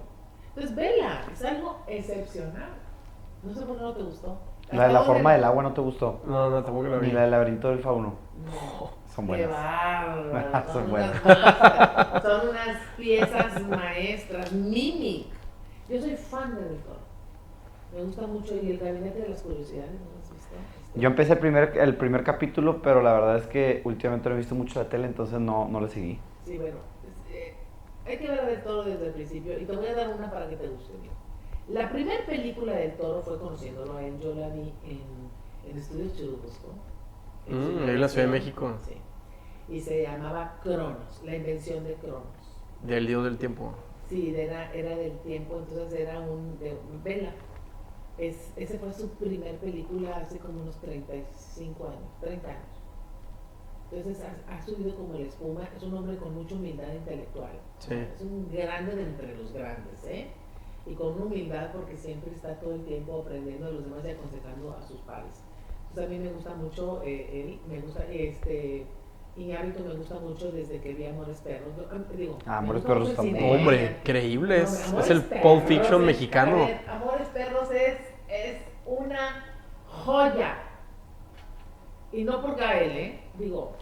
Entonces, vela, es algo excepcional. No sé por qué no te gustó. ¿La de la forma del agua no te gustó? No, tampoco la vi. Ni la del laberinto del fauno. No. Son buenas. Qué bárbaro. Son buenas. Son unas piezas maestras. Mimic. Yo soy fan de Del Toro. Me gusta mucho. Y el gabinete de las curiosidades, ¿no lo has visto? Yo empecé el primer capítulo, pero la verdad es que últimamente no he visto mucho la tele, entonces no le seguí. Sí, bueno. Hay que ver a Del Toro desde el principio. Y te voy a dar una para que te guste. Mira. La primera película del Toro fue Conociéndolo a él. Yo la vi en Estudios Churubusco. En la Ciudad de México. Sí. Y se llamaba Cronos, la invención de Cronos. Del dios del tiempo. Sí, era del tiempo, entonces era vela. Esa fue su primer película hace como unos 35 años, 30 años. Entonces ha subido como la espuma, es un hombre con mucha humildad intelectual. Sí. Es un grande de entre los grandes, ¿eh? Y con humildad porque siempre está todo el tiempo aprendiendo de los demás y aconsejando a sus pares. Entonces a mí me gusta mucho él, me gusta Iñárritu, me gusta mucho desde que vi Amores Perros. Amores Perros está muy Hombre, increíble, es el Perros Pulp Fiction mexicano. A ver, Amores Perros es una joya. Y no por Gael, digo,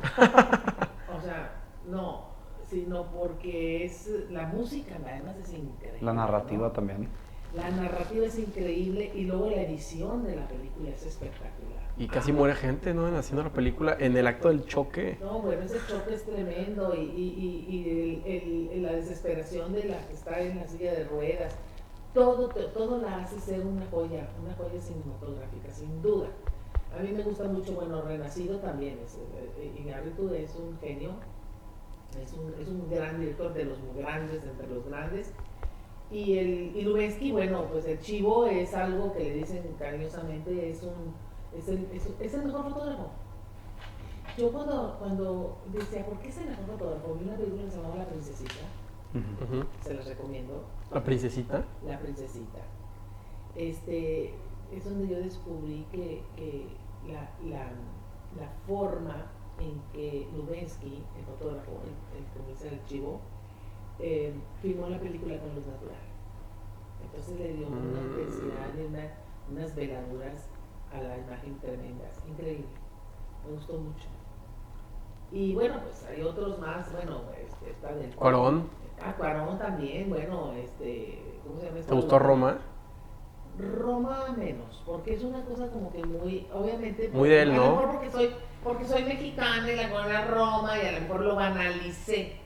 o sea, no, sino porque la música además es increíble. La narrativa, ¿no? También. La narrativa es increíble y luego la edición de la película es espectacular. Y casi muere gente, ¿no? Haciendo la película, en el acto del choque. No, bueno, ese choque es tremendo y la desesperación de la que está en la silla de ruedas, todo la hace ser una joya cinematográfica, sin duda. A mí me gusta mucho, bueno, Renacido también, Iñárritu es un genio, es un gran director de los grandes, entre los grandes. Y Lubensky, bueno, pues el chivo es algo que le dicen cariñosamente, es el mejor fotógrafo. Yo cuando decía, ¿por qué es el mejor fotógrafo? Vi una película que se llamaba La Princesita, se las recomiendo. ¿La princesita? La Princesita. Es donde yo descubrí que la forma en que Lubensky, el fotógrafo, el que comienza el chivo, filmó la película con luz natural. Entonces le dio una intensidad y unas veladuras a la imagen tremendas, increíble. Me gustó mucho. Y bueno, pues hay otros más, bueno, está del Cuarón. Cuarón también, bueno, ¿cómo se llama? ¿Te gustó Roma? Roma menos, porque es una cosa como que muy, obviamente, muy de él, ¿no? A lo mejor porque soy mexicana y la corona Roma y a lo mejor lo banalicé,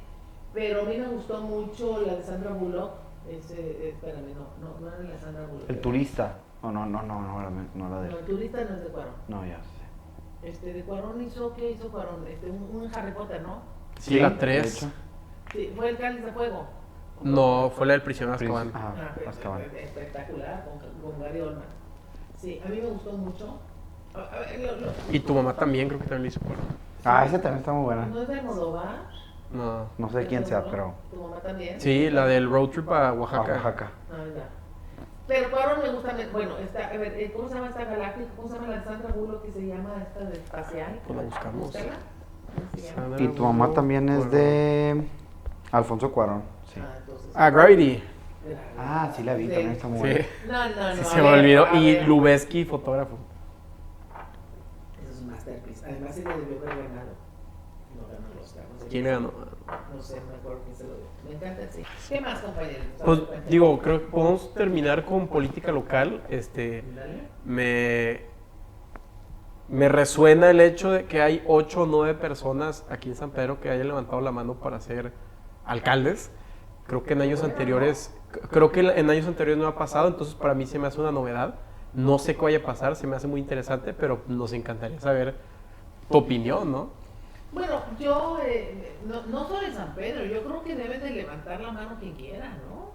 pero a mí me gustó mucho la de Sandra Bullock, espérame, no era la Sandra Bullock. El turista, no la de... No, el turista no es de Cuarón. No, ya sé. De Cuarón ¿qué hizo Cuarón? Un Harry Potter, ¿no? Sí, la 3. Sí, fue el Cáliz de Fuego. No, fue la del prisionero de Azkaban. Azkaban. Espectacular, con Gary Oldman. Sí, a mí me gustó mucho. A ver, Y tu mamá también, creo que también lo hizo Cuarón. Esa también está muy buena. ¿No es de Almodóvar? No. No sé quién sea, pero... ¿Tu mamá también? Sí, la del road trip a Oaxaca. Ah, ya. Pero Cuarón me gusta, bueno, a ver, ¿cómo se llama esta galáctica? ¿Cómo se llama la Sandra Bullock que se llama esta de espacial? Pues la buscamos. Búscala. ¿Cómo se llama? Y tu mamá también es de Alfonso Cuarón. Sí. Entonces, Gravity. Sí la vi, también está muy buena. Sí. No. Sí, se me olvidó. Y Lubensky, fotógrafo. Eso es un masterpiece. Además, se lo debió haber ganado. No ganó el Oscar. No sé ¿Quién ganó? No sé, no me acuerdo quién se lo dio. Me encanta, sí. ¿Qué más, compañeros? Pues digo, creo que podemos terminar con política local. Me resuena el hecho de que hay 8 o 9 personas aquí en San Pedro que hayan levantado la mano para ser alcaldes. Creo que en años anteriores no ha pasado, entonces para mí se me hace una novedad. No sé qué vaya a pasar, se me hace muy interesante, pero nos encantaría saber tu opinión, ¿no? Bueno, yo no soy de San Pedro, yo creo que deben de levantar la mano quien quiera, ¿no?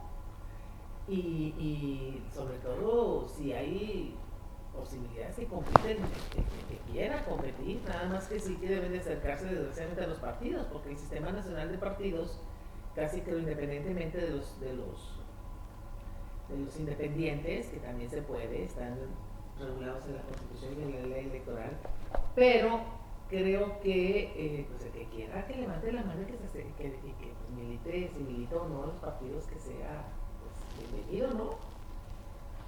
Y sobre todo si hay posibilidades de competir, que quiera competir, nada más que sí que deben de acercarse desgraciadamente a los partidos, porque el Sistema Nacional de Partidos, casi que independientemente de los independientes, que también se puede, están regulados en la Constitución y en la ley electoral, pero creo que pues el que quiera que levante la mano y que pues, milite, si milita o no los partidos, que sea pues, bienvenido, ¿no?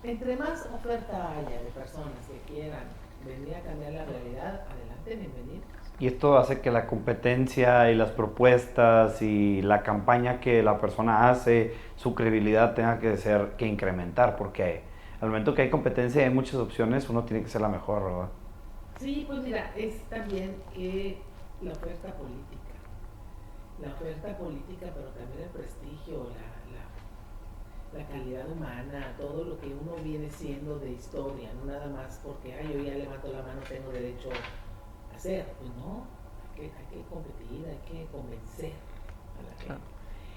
Entre más oferta haya de personas que quieran venir a cambiar la realidad, adelante, bienvenidos. Y esto hace que la competencia y las propuestas y la campaña que la persona hace, su credibilidad tenga que incrementar, porque al momento que hay competencia y hay muchas opciones, uno tiene que ser la mejor, ¿verdad? Sí, pues mira, es también que la oferta política, pero también el prestigio, la calidad humana, todo lo que uno viene siendo de historia, no nada más porque yo ya levanto la mano, tengo derecho a hacer, pues no, hay que competir, hay que convencer a la gente.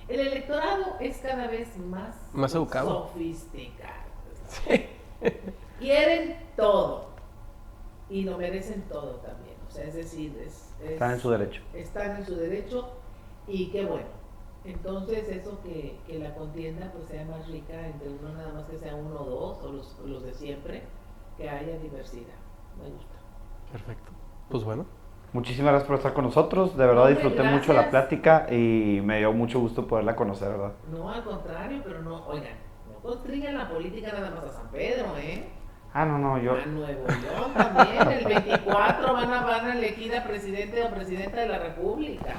El electorado es cada vez más educado, sofisticado. Sí. Quieren todo y lo merecen todo también, o sea, es decir, están en su derecho. Están en su derecho y qué bueno. Entonces eso que la contienda pues sea más rica entre uno, nada más que sea uno o dos, o los de siempre, que haya diversidad. Me gusta. Perfecto. Pues bueno. Muchísimas gracias por estar con nosotros, de verdad disfruté mucho la plática y me dio mucho gusto poderla conocer, ¿verdad? No, al contrario, pero no, oigan, no constrigan la política nada más a San Pedro, ¿eh? No, yo... A Nuevo León también, el 24 van a elegir a presidente o presidenta de la República.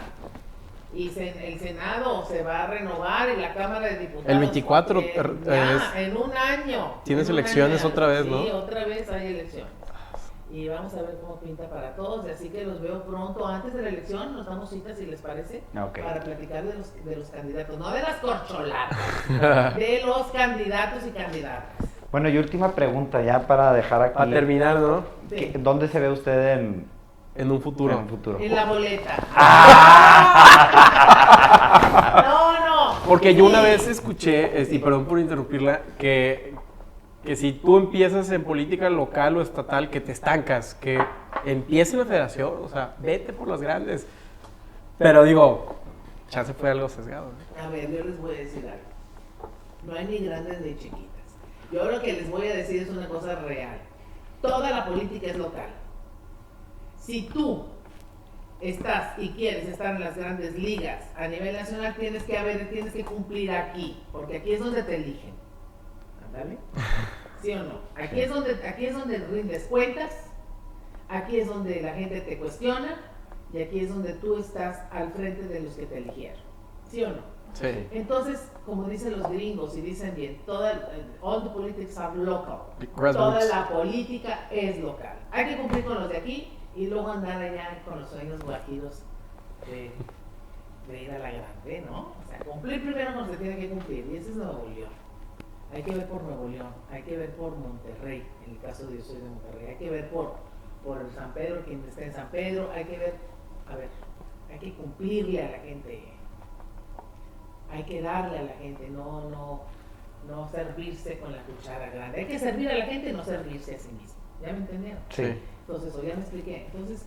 Y el Senado se va a renovar y la Cámara de Diputados. El 24 en un año. Tienes elecciones otra vez, ¿no? Sí, otra vez hay elecciones. Y vamos a ver cómo pinta para todos. Así que los veo pronto. Antes de la elección nos damos citas, si les parece, para platicar de los candidatos. No de las corcholatas, de los candidatos y candidatas. Bueno, y última pregunta ya para dejar aquí. Para terminar, ¿no? Sí. ¿Dónde se ve usted en un futuro? En la boleta. No, Porque yo una vez escuché, y perdón por interrumpirla, que si tú empiezas en política local o estatal, que te estancas, que empiece en la federación, o sea, vete por las grandes. Pero digo, chance fue algo sesgado, ¿no? A ver, yo les voy a decir algo. No hay ni grandes ni chiquitas. Yo lo que les voy a decir es una cosa real. Toda la política es local. Si tú estás y quieres estar en las grandes ligas a nivel nacional, tienes que cumplir aquí, porque aquí es donde te eligen. ¿Ándale? ¿Sí o no? Aquí es donde rindes cuentas, aquí es donde la gente te cuestiona y aquí es donde tú estás al frente de los que te eligieron. ¿Sí o no? Sí. Entonces, como dicen los gringos y dicen bien, all the politics are local. Grassroots. Toda la política es local. Hay que cumplir con los de aquí y luego andar allá con los sueños guajiros de ir a la grande, ¿no? O sea, cumplir primero con lo que se tiene que cumplir, y ese es Nuevo León. Hay que ver por Nuevo León, hay que ver por Monterrey, en el caso de yo soy de Monterrey, hay que ver por San Pedro, quien esté en San Pedro, hay que ver, hay que cumplirle a la gente, hay que darle a la gente, no servirse con la cuchara grande. Hay que servir a la gente y no servirse a sí mismo. ¿Ya me entendieron? Sí. Entonces, ya me expliqué. Entonces,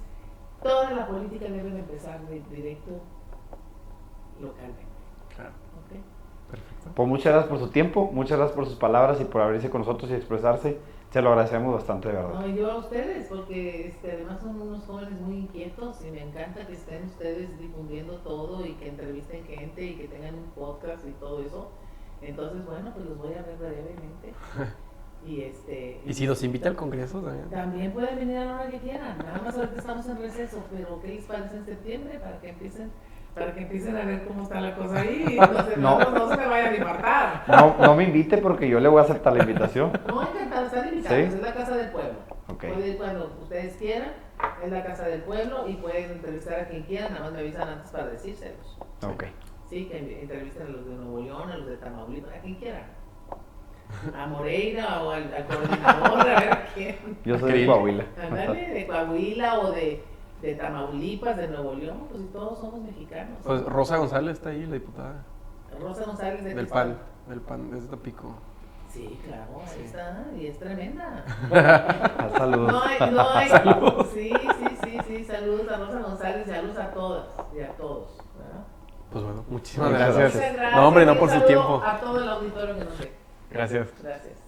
toda la política debe de empezar directo localmente. Claro. ¿Ok? Perfecto. Pues muchas gracias por su tiempo, muchas gracias por sus palabras y por abrirse con nosotros y expresarse. Se lo agradecemos bastante, de verdad. No, y yo a ustedes, porque además son unos jóvenes muy inquietos y me encanta que estén ustedes difundiendo todo y que entrevisten gente y que tengan un podcast y todo eso. Entonces, bueno, pues los voy a ver brevemente. Y si los invita al Congreso también. También pueden venir a la hora que quieran. Nada más ahorita estamos en receso, pero ¿qué les parece en septiembre? Para que empiecen a ver cómo está la cosa ahí. Entonces, no se me vayan a infartar. No me invite porque yo le voy a aceptar la invitación. No, encantado, están invitados. ¿Sí? Es la casa del pueblo. Okay. Pueden ir cuando ustedes quieran. Es la casa del pueblo y pueden entrevistar a quien quieran. Nada más me avisan antes para decírselos. Ok. Sí, que entrevisten a los de Nuevo León, a los de Tamaulipas, a quien quieran. A Moreira o al coordinador, a ver a quién. Yo soy de Coahuila. Ándale, de Coahuila o de Tamaulipas, de Nuevo León, pues todos somos mexicanos. Pues Rosa González está ahí, la diputada. Rosa González de Del PAN, es de Tampico. Sí, claro, ahí está, y es tremenda. Saludos. No hay. Saludos. Sí, saludos a Rosa González y saludos a todas y a todos, ¿verdad? Pues bueno, muchísimas Muchas gracias. Muchas gracias. No, hombre, no Y por un su saludo tiempo. A todo el auditorio que nos ve. Gracias. Gracias.